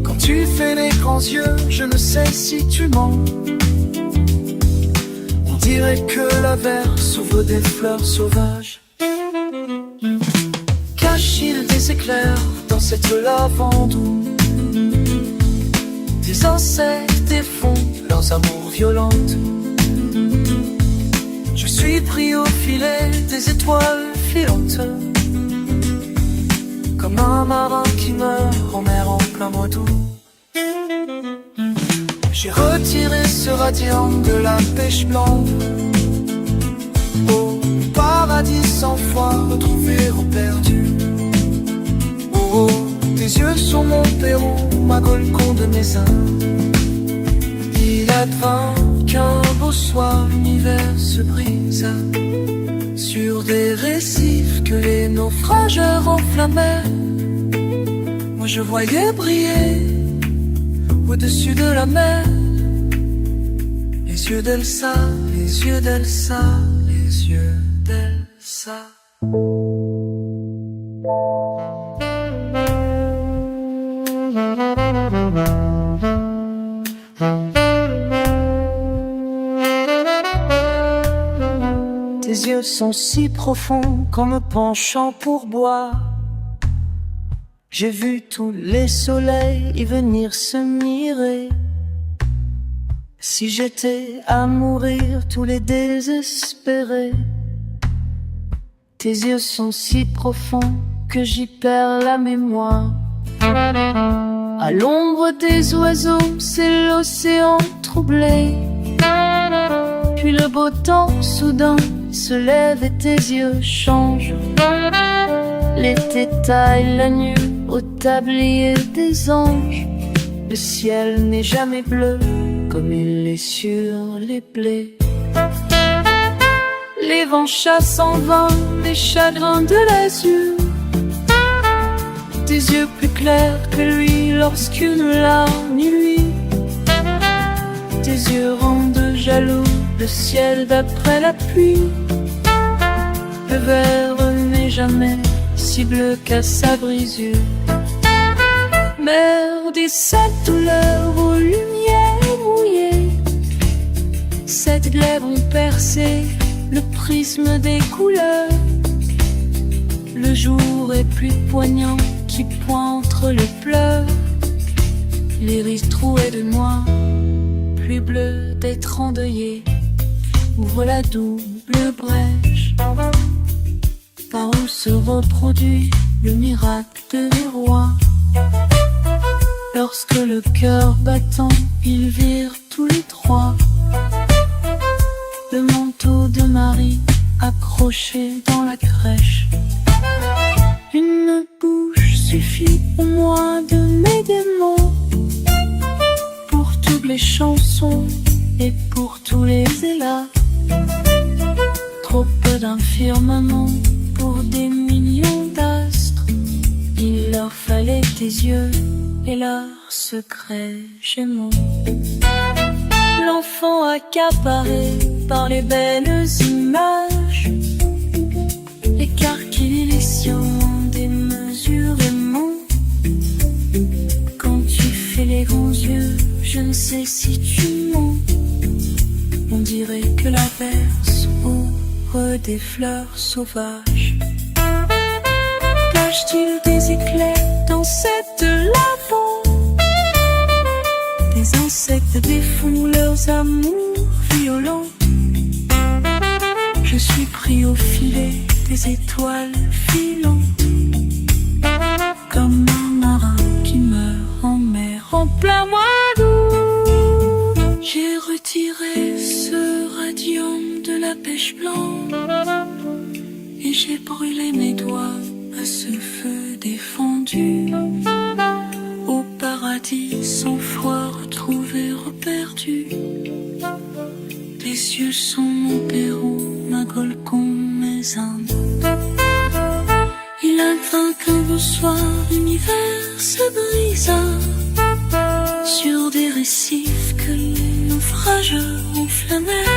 Quand tu fais les grands yeux, je ne sais si tu mens. On dirait que la verre s'ouvre des fleurs sauvages. Cache-t-il des éclairs dans cette lavande où des insectes défont leurs amours violentes? Je suis pris au filet des étoiles filote, comme un marin qui meurt en mer en plein mois d'août. J'ai retiré ce radiant de la pêche blanche, au paradis 100 fois retrouvé ou perdu. Oh, tes yeux sont mon Pérou, ma Golconde de mes seins. Il advint qu'un beau soir l'univers se brisa sur des récifs que les naufrageurs enflammaient. Moi je voyais briller au-dessus de la mer les yeux d'Elsa, les yeux d'Elsa, les yeux d'Elsa. Tes yeux sont si profonds qu'en me penchant pour boire, j'ai vu tous les soleils y venir se mirer. Si j'étais à mourir, tous les désespérés. Tes yeux sont si profonds que j'y perds la mémoire. À l'ombre des oiseaux, c'est l'océan troublé. Puis le beau temps soudain se lève et tes yeux changent. L'été taille la nuit au tablier des anges. Le ciel n'est jamais bleu comme il est sur les blés. Les vents chassent en vain les chagrins de l'azur. Tes yeux plus clairs que lui lorsqu'une larme nuit. Tes yeux rendent jaloux le ciel d'après la pluie. Le verre n'est jamais si bleu qu'à sa brisure. Merde et cette douleur aux lumières mouillées, cette glaive ont percé le prisme des couleurs. Le jour est plus poignant qui pointe les pleurs. L'iris troué de noir, plus bleu d'être endeuillé, ouvre la double brèche par où se reproduit le miracle des rois. Lorsque le cœur battant, ils virent tous les trois le manteau de Marie accroché dans la crèche. Une bouche suffit au moins de mes démons, pour toutes les chansons et pour tous les élats. Trop peu d'un firmament pour des millions d'astres. Il leur fallait tes yeux et leurs secrets gémeaux. L'enfant accaparé par les belles images, l'écarquillation démesurément. Quand tu fais les grands yeux, je ne sais si tu mens. On dirait que la berce ouvre des fleurs sauvages. Cache-t-il des éclairs dans cette lavande? Des insectes défont leurs amours violents. Je suis pris au filet des étoiles filantes, comme un marin qui meurt en mer en plein mois d'août. J'ai retiré ce radium de la pêche blanche et j'ai brûlé mes doigts à ce feu défendu. Au paradis 100 fois retrouvé, reperdu. Tes yeux sont mon Pérou, ma Golconde, mes Indes. Il advint qu'un beau soir l'univers se brisa sur des récifs que les naufrageurs enflammaient.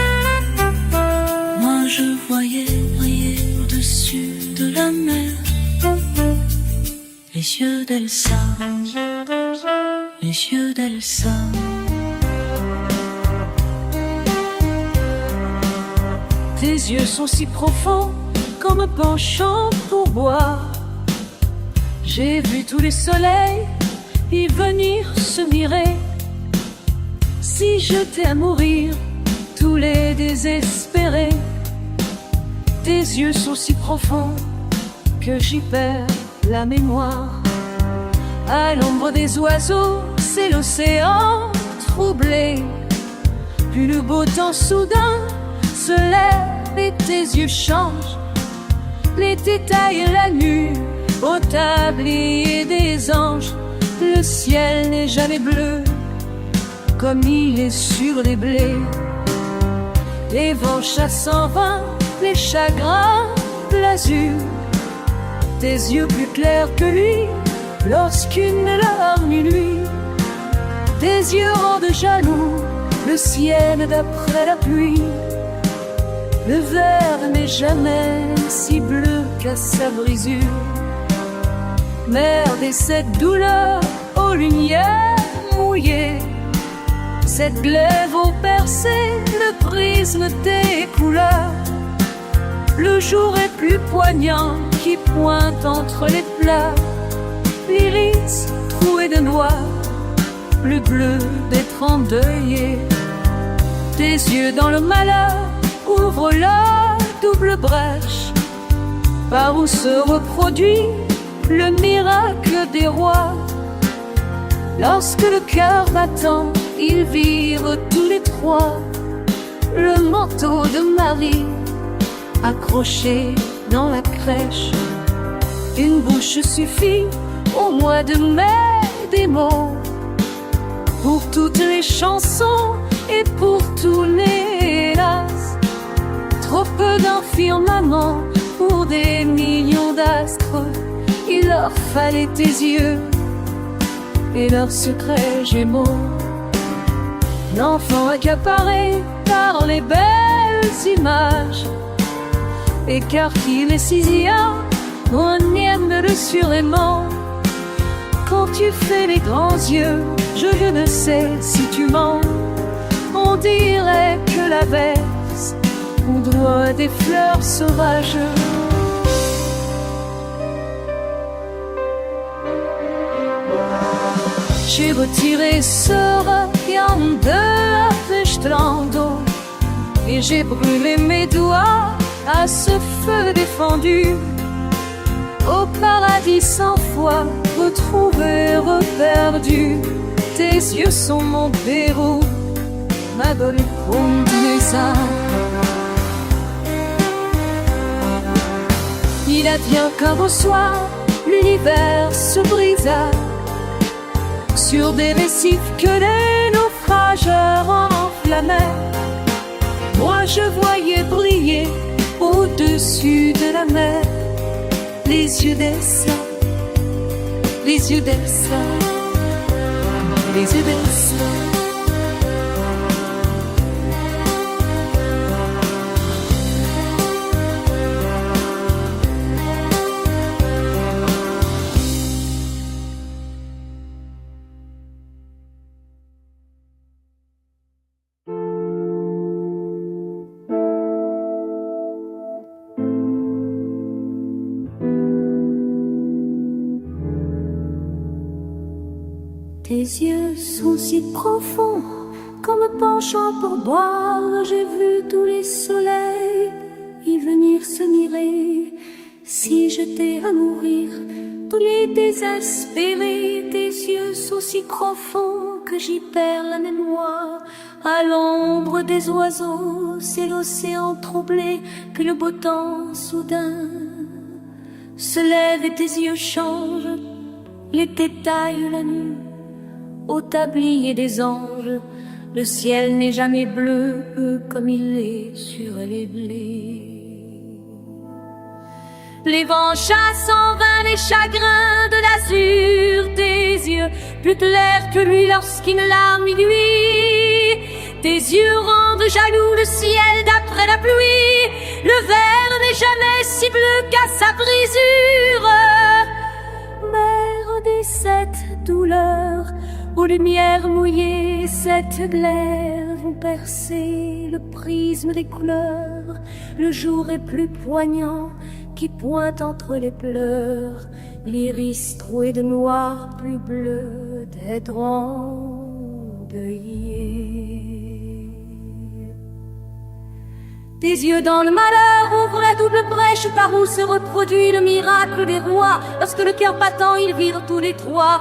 Moi je voyais briller au-dessus de la mer les yeux d'Elsa, les yeux d'Elsa. Tes yeux sont si profonds qu'en me penchant pour boire, j'ai vu tous les soleils y venir se mirer. Si j'étais à mourir, tous les désespérés. Tes yeux sont si profonds que j'y perds la mémoire. À l'ombre des oiseaux, c'est l'océan troublé. Puis le beau temps soudain se lève et tes yeux changent. Les détails et la nuit au tablier des anges. Le ciel n'est jamais bleu comme il est sur les blés. Les vents chassent en vain les chagrins de l'azur. Tes yeux plus clairs que lui lorsqu'une larme lui. Tes yeux rendent jaloux le ciel d'après la pluie. Le verre n'est jamais si bleu qu'à sa brisure. Merde et cette douleur aux lumières mouillées. Cette glaive au percé, le prisme des couleurs. Le jour est plus poignant qui pointe entre les pleurs. L'iris troué de noir, plus bleu d'être endeuillé. Tes yeux dans le malheur ouvrent la double brèche par où se reproduit le miracle des rois. Lorsque le cœur battant, ils virent tous les trois le manteau de Marie accroché dans la crèche. Une bouche suffit au mois de mai des mots, pour toutes les chansons et pour tous les hélas. Trop peu d'un firmament pour des millions d'astres. Il leur fallait tes yeux et leurs secrets gémeaux. L'enfant accaparé par les belles images, écarquille les sixièmes, renième-le surément. Quand tu fais les grands yeux, je ne sais si tu mens. On dirait que la verse ondoie des fleurs sauvages. J'ai retiré ce rayon de la Vestrando et j'ai brûlé mes doigts à ce feu défendu. Au paradis 100 fois retrouvé, reperdu. Tes yeux sont mon Pérou, ma Golconesa. Il advient qu'un beau soir, l'univers se brisa sur des récifs que les naufrageurs enflammaient. Moi je voyais briller au-dessus de la mer les yeux d'Elsa, les yeux d'Elsa, les yeux d'Elsa. Tes yeux sont si profonds qu'en me penchant pour boire, j'ai vu tous les soleils y venir se mirer. Si j'étais à mourir, tous les désespérés, tes yeux sont si profonds que j'y perds la mémoire. À l'ombre des oiseaux, c'est l'océan troublé que le beau temps soudain se lève et tes yeux changent les détails la nuit. Au tablier des anges, le ciel n'est jamais bleu comme il est sur les blés. Les vents chassent en vain les chagrins de l'azur. Tes yeux plus clairs que lui lorsqu'une larme y luit. Tes yeux rendent jaloux le ciel d'après la pluie. Le verre n'est jamais si bleu qu'à sa brisure. Mère des sept douleurs, aux lumières mouillées, cette glaive vont percer le prisme des couleurs. Le jour est plus poignant qui pointe entre les pleurs. L'iris troué de noir, plus bleu d'être endeuillé. Tes yeux dans le malheur ouvrent la double brèche par où se reproduit le miracle des rois. Lorsque le cœur battant, ils virent tous les trois.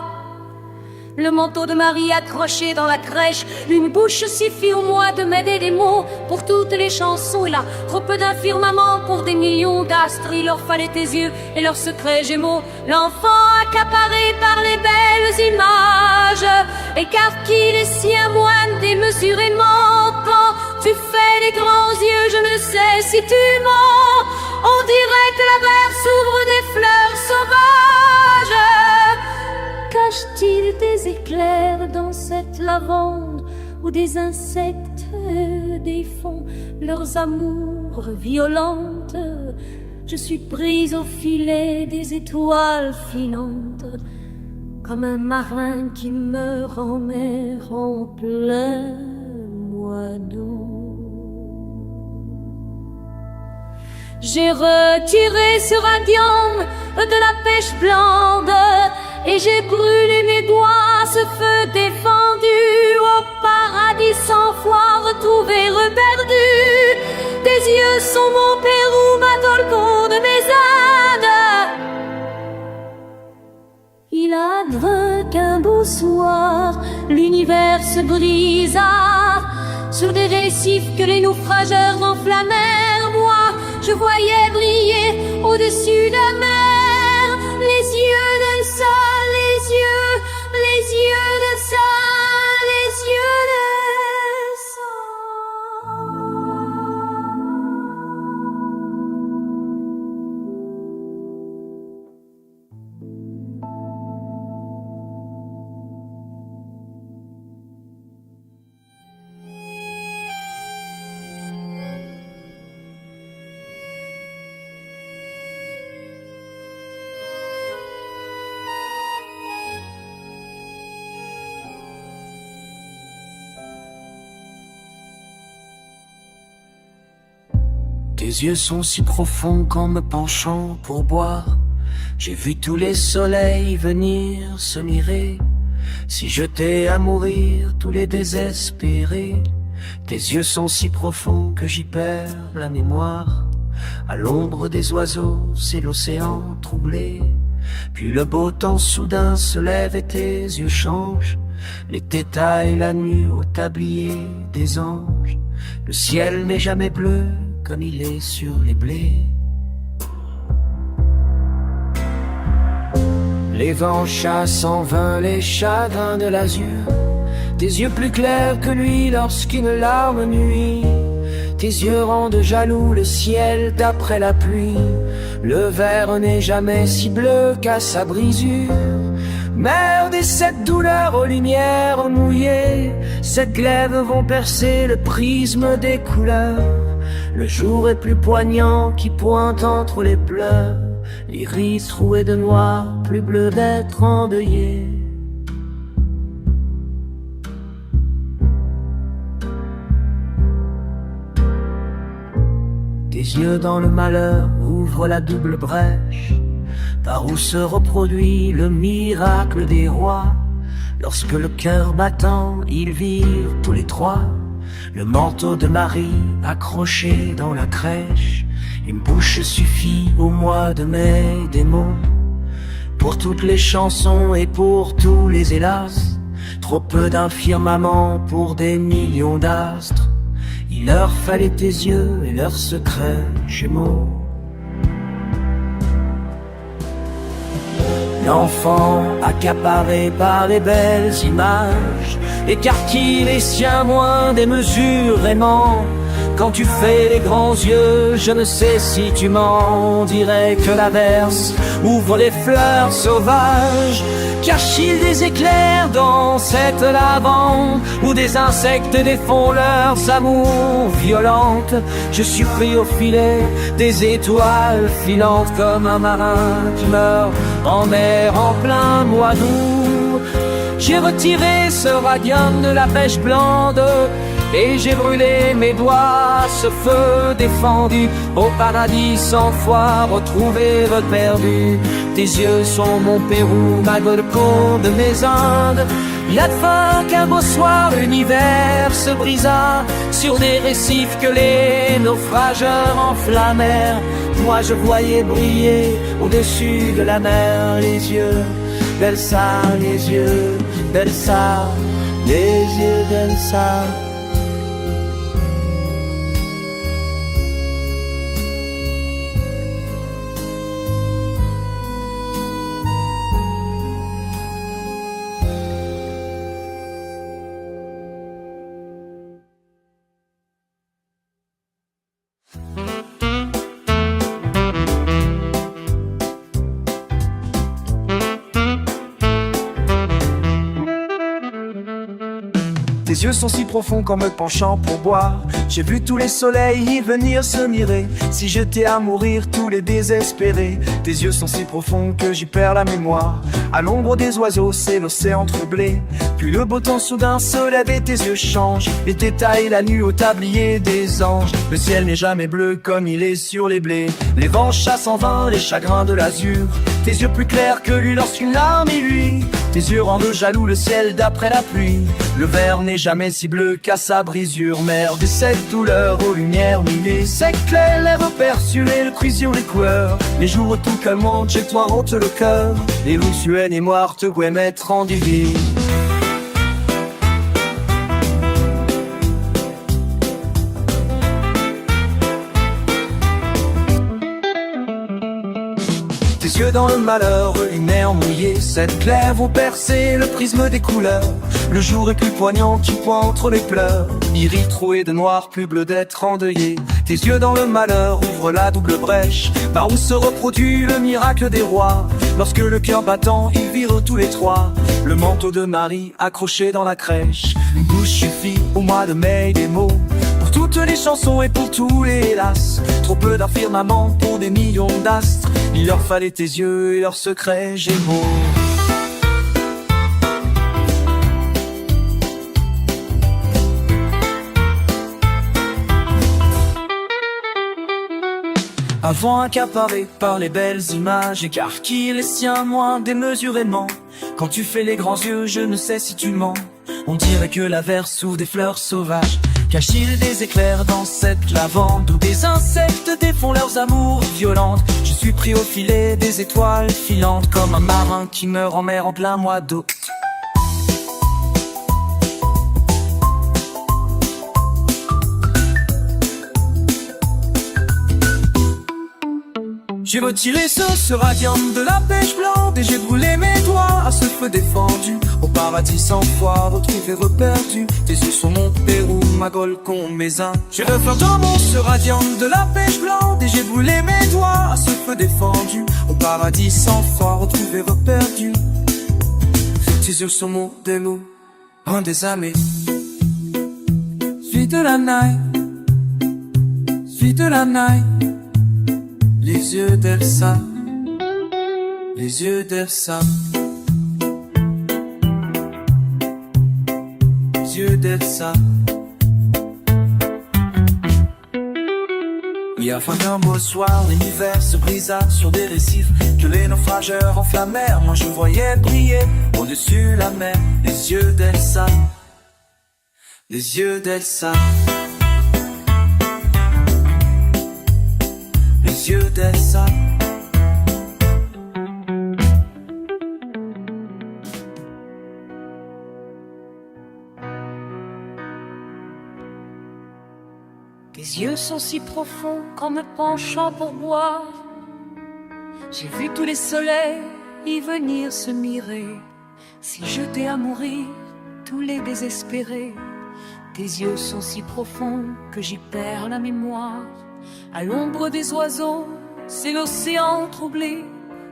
Le manteau de Marie accroché dans la crèche. Une bouche suffit au moins de m'aider des mots pour toutes les chansons. Il a trop peu d'un firmament pour des millions d'astres. Il leur fallait tes yeux et leurs secrets gémeaux. L'enfant accaparé par les belles images écarquille les siens moines démesurément. Quand tu fais les grands yeux, je ne sais si tu mens. On dirait que la mer s'ouvre des fleurs sauvages. Cache-t-il des éclairs dans cette lavande où des insectes défont leurs amours violentes? Je suis prise au filet des étoiles filantes, comme un marin qui meurt en mer en plein mois d'août. J'ai retiré ce radium de la pêche blande et j'ai brûlé mes doigts, ce feu défendu au paradis 100 fois retrouvé, reperdu. Tes yeux sont mon Pérou, ma Dolgon de mes Indes. Il advint qu'un beau soir, l'univers se brisa sur des récifs que les naufrageurs enflammèrent. Moi, je voyais briller au-dessus de la mer les yeux d'un sol, les yeux d'un sol, les yeux d'un sol. Tes yeux sont si profonds qu'en me penchant pour boire, j'ai vu tous les soleils venir se mirer, s'y jeter à mourir tous les désespérés. Tes yeux sont si profonds que j'y perds la mémoire. À l'ombre des oiseaux, c'est l'océan troublé. Puis le beau temps soudain se lève et tes yeux changent. L'été taille la nuit au tablier des anges. Le ciel n'est jamais bleu comme il est sur les blés. Les vents chassent en vain les chagrins de l'azur. Tes yeux plus clairs que lui lorsqu'une larme nuit. Tes yeux rendent jaloux le ciel d'après la pluie. Le verre n'est jamais si bleu qu'à sa brisure. Merde et cette douleur aux lumières mouillées, ces glaives vont percer le prisme des couleurs. Le jour est plus poignant qui pointe entre les pleurs. L'iris troué de noir, plus bleu d'être endeuillé. Tes yeux dans le malheur ouvrent la double brèche par où se reproduit le miracle des rois. Lorsque le cœur battant, ils virent tous les trois le manteau de Marie accroché dans la crèche. Une bouche suffit au mois de mai des mots pour toutes les chansons et pour tous les hélas. Trop peu d'un firmament pour des millions d'astres. Il leur fallait tes yeux et leurs secrets jumeaux. L'enfant accaparé par les belles images écarquille les siens moins démesurément. Quand tu fais les grands yeux, je ne sais si tu mens. On dirait que l'averse ouvre les fleurs sauvages. Cache-t-il des éclairs dans cette lavande où des insectes défont leurs amours violentes? Je suis pris au filet des étoiles filantes, comme un marin qui meurt en mer en plein mois d'août. J'ai retiré ce radium de la pêche blande et j'ai brûlé mes doigts, ce feu défendu au paradis 100 fois retrouvé, reperdu. Tes yeux sont mon Pérou, ma Golconde de mes Indes. Il advint qu'un beau soir l'univers se brisa sur des récifs que les naufrageurs enflammèrent. Moi je voyais briller au-dessus de la mer les yeux d'Elsa, les yeux d'Elsa, les yeux d'Elsa. Tes yeux sont si profonds qu'en me penchant pour boire, j'ai vu tous les soleils y venir se mirer. Si j'étais à mourir, tous les désespérés. Tes yeux sont si profonds que j'y perds la mémoire. À l'ombre des oiseaux, c'est l'océan troublé. Puis le beau temps soudain se lève et tes yeux changent. Et t'étailles la nuit au tablier des anges. Le ciel n'est jamais bleu comme il est sur les blés. Les vents chassent en vain les chagrins de l'azur. Tes yeux plus clairs que lui lorsqu'une larme est lui. Tes yeux rendent jaloux le ciel d'après la pluie. Le verre n'est jamais si bleu qu'à sa brisure. Mère de cette douleur aux lumières mouillées, s'éclaire les repères sur le cruis sur les couleurs. Les jours tout calmant, chez toi honte le cœur. Les loups suènes et moires te voient mettre en divise. Tes yeux dans le malheur, les nerfs mouillés, cette claire vont percer le prisme des couleurs. Le jour est plus poignant, tu points entre les pleurs. Iris troué de noir, plus bleu d'être endeuillé. Tes yeux dans le malheur ouvrent la double brèche, par où se reproduit le miracle des rois. Lorsque le cœur battant, ils virent tous les trois le manteau de Marie accroché dans la crèche. Une bouche suffit au mois de mai des mots, pour toutes les chansons et pour tous les hélas. Trop peu d'affirmaments pour des millions d'astres. Il leur fallait tes yeux et leurs secrets gémeaux. Avant accaparé par les belles images, écarquille les siens moins démesurément. Quand tu fais les grands yeux, je ne sais si tu mens. On dirait que la verre s'ouvre des fleurs sauvages. Cache-t-il des éclairs dans cette lavande, où des insectes défont leurs amours violentes. Je suis pris au filet des étoiles filantes, comme un marin qui meurt en mer en plein mois d'août. J'ai retiré ce radium de la pêche blanche, et j'ai brûlé mes doigts à ce feu défendu. Au paradis sans foi, retrouvé reperdu. Tes yeux sont mon Pérou, ma Golcon, mes uns. J'ai refait dans mon ce radium de la pêche blanche, et j'ai brûlé mes doigts à ce feu défendu. Au paradis sans foi, retrouvé reperdu. Tes yeux sont mon Pérou, un des amis. Suis de la night, suis de la night. Les yeux d'Elsa, les yeux d'Elsa, les yeux d'Elsa. Et afin qu'un beau soir, l'univers se brisa sur des récifs que les naufrageurs enflammèrent. Moi je voyais briller au-dessus la mer les yeux d'Elsa, les yeux d'Elsa. Les yeux d'Elsa. Tes yeux sont si profonds qu'en me penchant pour boire, j'ai vu tous les soleils y venir se mirer. Si jetés à mourir, tous les désespérés. Tes yeux sont si profonds que j'y perds la mémoire. À l'ombre des oiseaux, c'est l'océan troublé.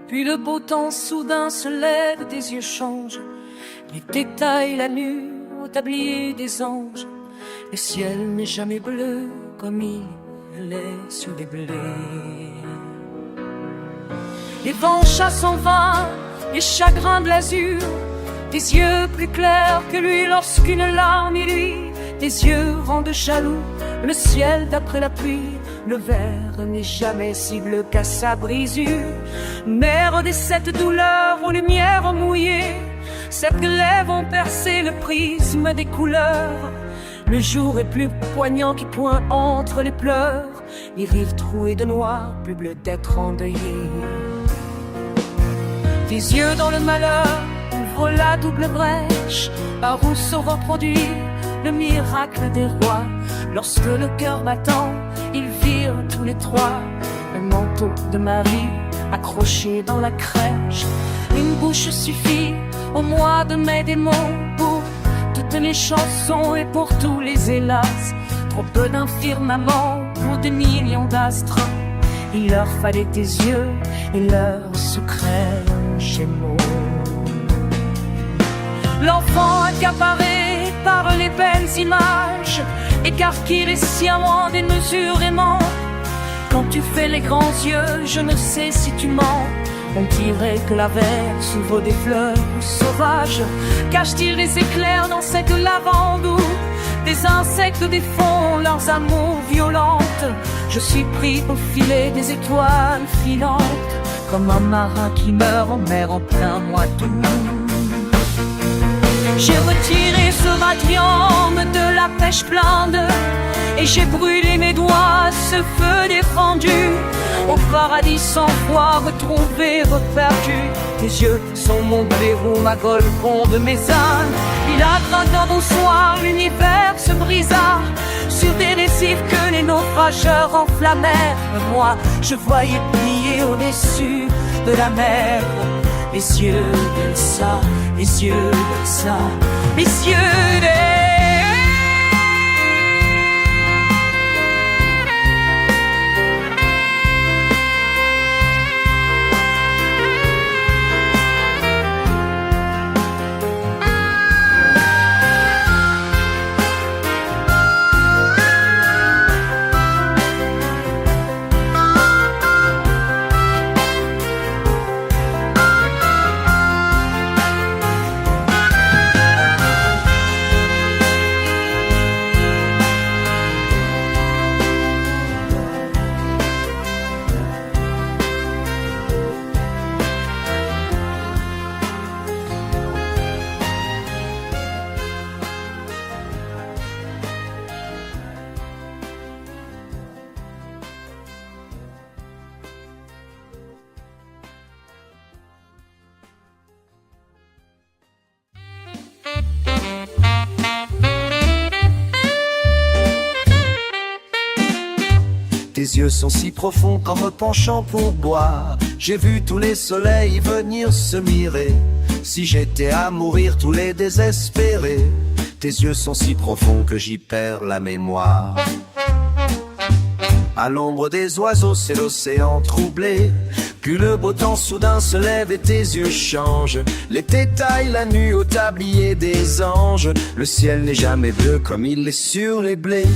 Puis le beau temps soudain se lève, tes yeux changent. Les détails la nuit au tablier des anges. Le ciel n'est jamais bleu comme il est sur les blés. Les vents chassent en vain les chagrins de l'azur. Tes yeux plus clairs que lui lorsqu'une larme y luit. Tes yeux rendent jaloux le ciel d'après la pluie. Le verre n'est jamais si bleu qu'à sa brisure. Mère des sept douleurs aux lumières mouillées, Ces glaives ont percé le prisme des couleurs. Le jour est plus poignant qui pointe entre les pleurs. Les rives trouées de noir, plus bleu d'être endeuillé. Tes yeux dans le malheur ouvrent la double brèche, par où se reproduit le miracle des rois. Lorsque le cœur battant, ils virent tous les trois le manteau de Marie accroché dans la crèche. Une bouche suffit au mois de mai des mots pour toutes les chansons et pour tous les hélas. Trop peu d'un firmament pour des millions d'astres. Il leur fallait tes yeux et leurs secrets gémeaux. L'enfant accaparé par les belles images écarquille les sciemment démesurément. Quand tu fais les grands yeux, je ne sais si tu mens. On dirait que la verre s'ouvre des fleurs sauvages. Cache-t-il des éclairs dans cette lavande où des insectes défont leurs amours violentes? Je suis pris au filet des étoiles filantes, comme un marin qui meurt en mer en plein mois d'août. J'ai retiré ce radium de la pêche blinde et j'ai brûlé mes doigts, ce feu défendu. Au paradis sans foi, retrouvé, reperdu. Tes yeux sont mon blaireau, ma golconde, mes ânes. Il a d'un bonsoir, l'univers se brisa sur des récifs que les naufrageurs enflammèrent. Moi, je voyais plier au-dessus de la mer les yeux d'Elsa, les yeux d'Elsa, les yeux d'Elsa. Tes yeux sont si profonds qu'en me penchant pour boire, j'ai vu tous les soleils venir se mirer. Si j'étais à mourir tous les désespérés, tes yeux sont si profonds que j'y perds la mémoire. À l'ombre des oiseaux, c'est l'océan troublé. Puis le beau temps soudain se lève et tes yeux changent. L'été taille la nuit au tablier des anges. Le ciel n'est jamais bleu comme il l'est sur les blés.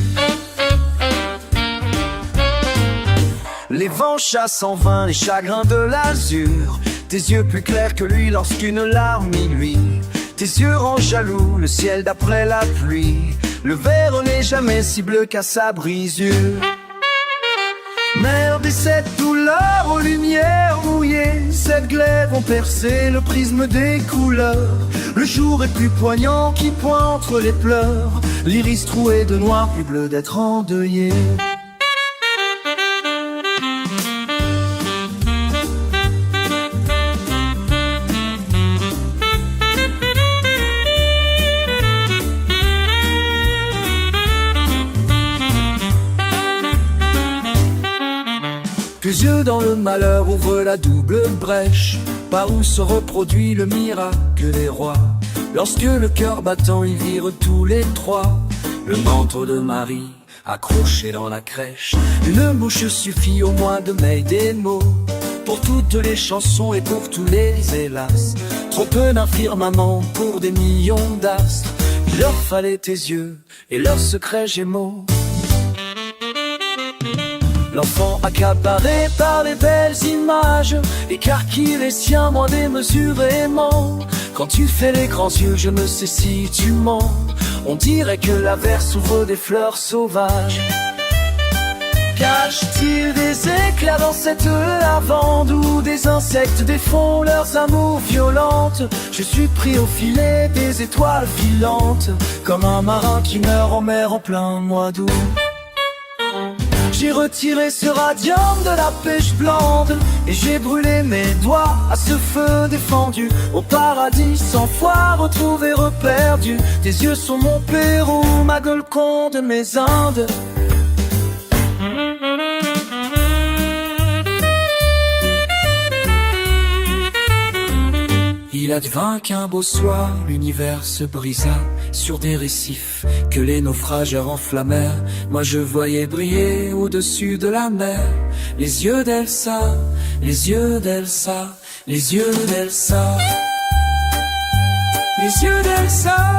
Les vents chassent en vain les chagrins de l'azur. Tes yeux plus clairs que lui lorsqu'une larme y luit. Tes yeux rendent jaloux le ciel d'après la pluie. Le verre n'est jamais si bleu qu'à sa brisure. Merde et cette douleur aux lumières mouillées, cette glaive ont percé le prisme des couleurs. Le jour est plus poignant qui pointe entre les pleurs. L'iris troué de noir, plus bleu d'être endeuillé. Tes yeux dans le malheur ouvrent la double brèche, par où se reproduit le miracle des rois. Lorsque le cœur battant ils virent tous les trois le manteau de Marie accroché dans la crèche. Une bouche suffit au mois de mai des mots, pour toutes les chansons et pour tous les hélas. Trop peu d'un firmament pour des millions d'astres. Il leur fallait tes yeux et leurs secrets gémeaux. L'enfant accaparé par les belles images écarquille les siens moins démesurément. Quand tu fais les grands yeux, je ne sais si tu mens. On dirait que la verre s'ouvre des fleurs sauvages. Cache-t-il des éclairs dans cette lavande où des insectes défont leurs amours violentes? Je suis pris au filet des étoiles filantes, comme un marin qui meurt en mer en plein mois d'août. J'ai retiré ce radium de la pêche blande et j'ai brûlé mes doigts à ce feu défendu. Au paradis, 100 fois retrouvé, reperdu. Tes yeux sont mon Pérou, ma Golconde, mes Indes. Il advint qu'un beau soir, l'univers se brisa sur des récifs que les naufrageurs enflammèrent. Moi je voyais briller au-dessus de la mer les yeux d'Elsa, les yeux d'Elsa, les yeux d'Elsa, les yeux d'Elsa.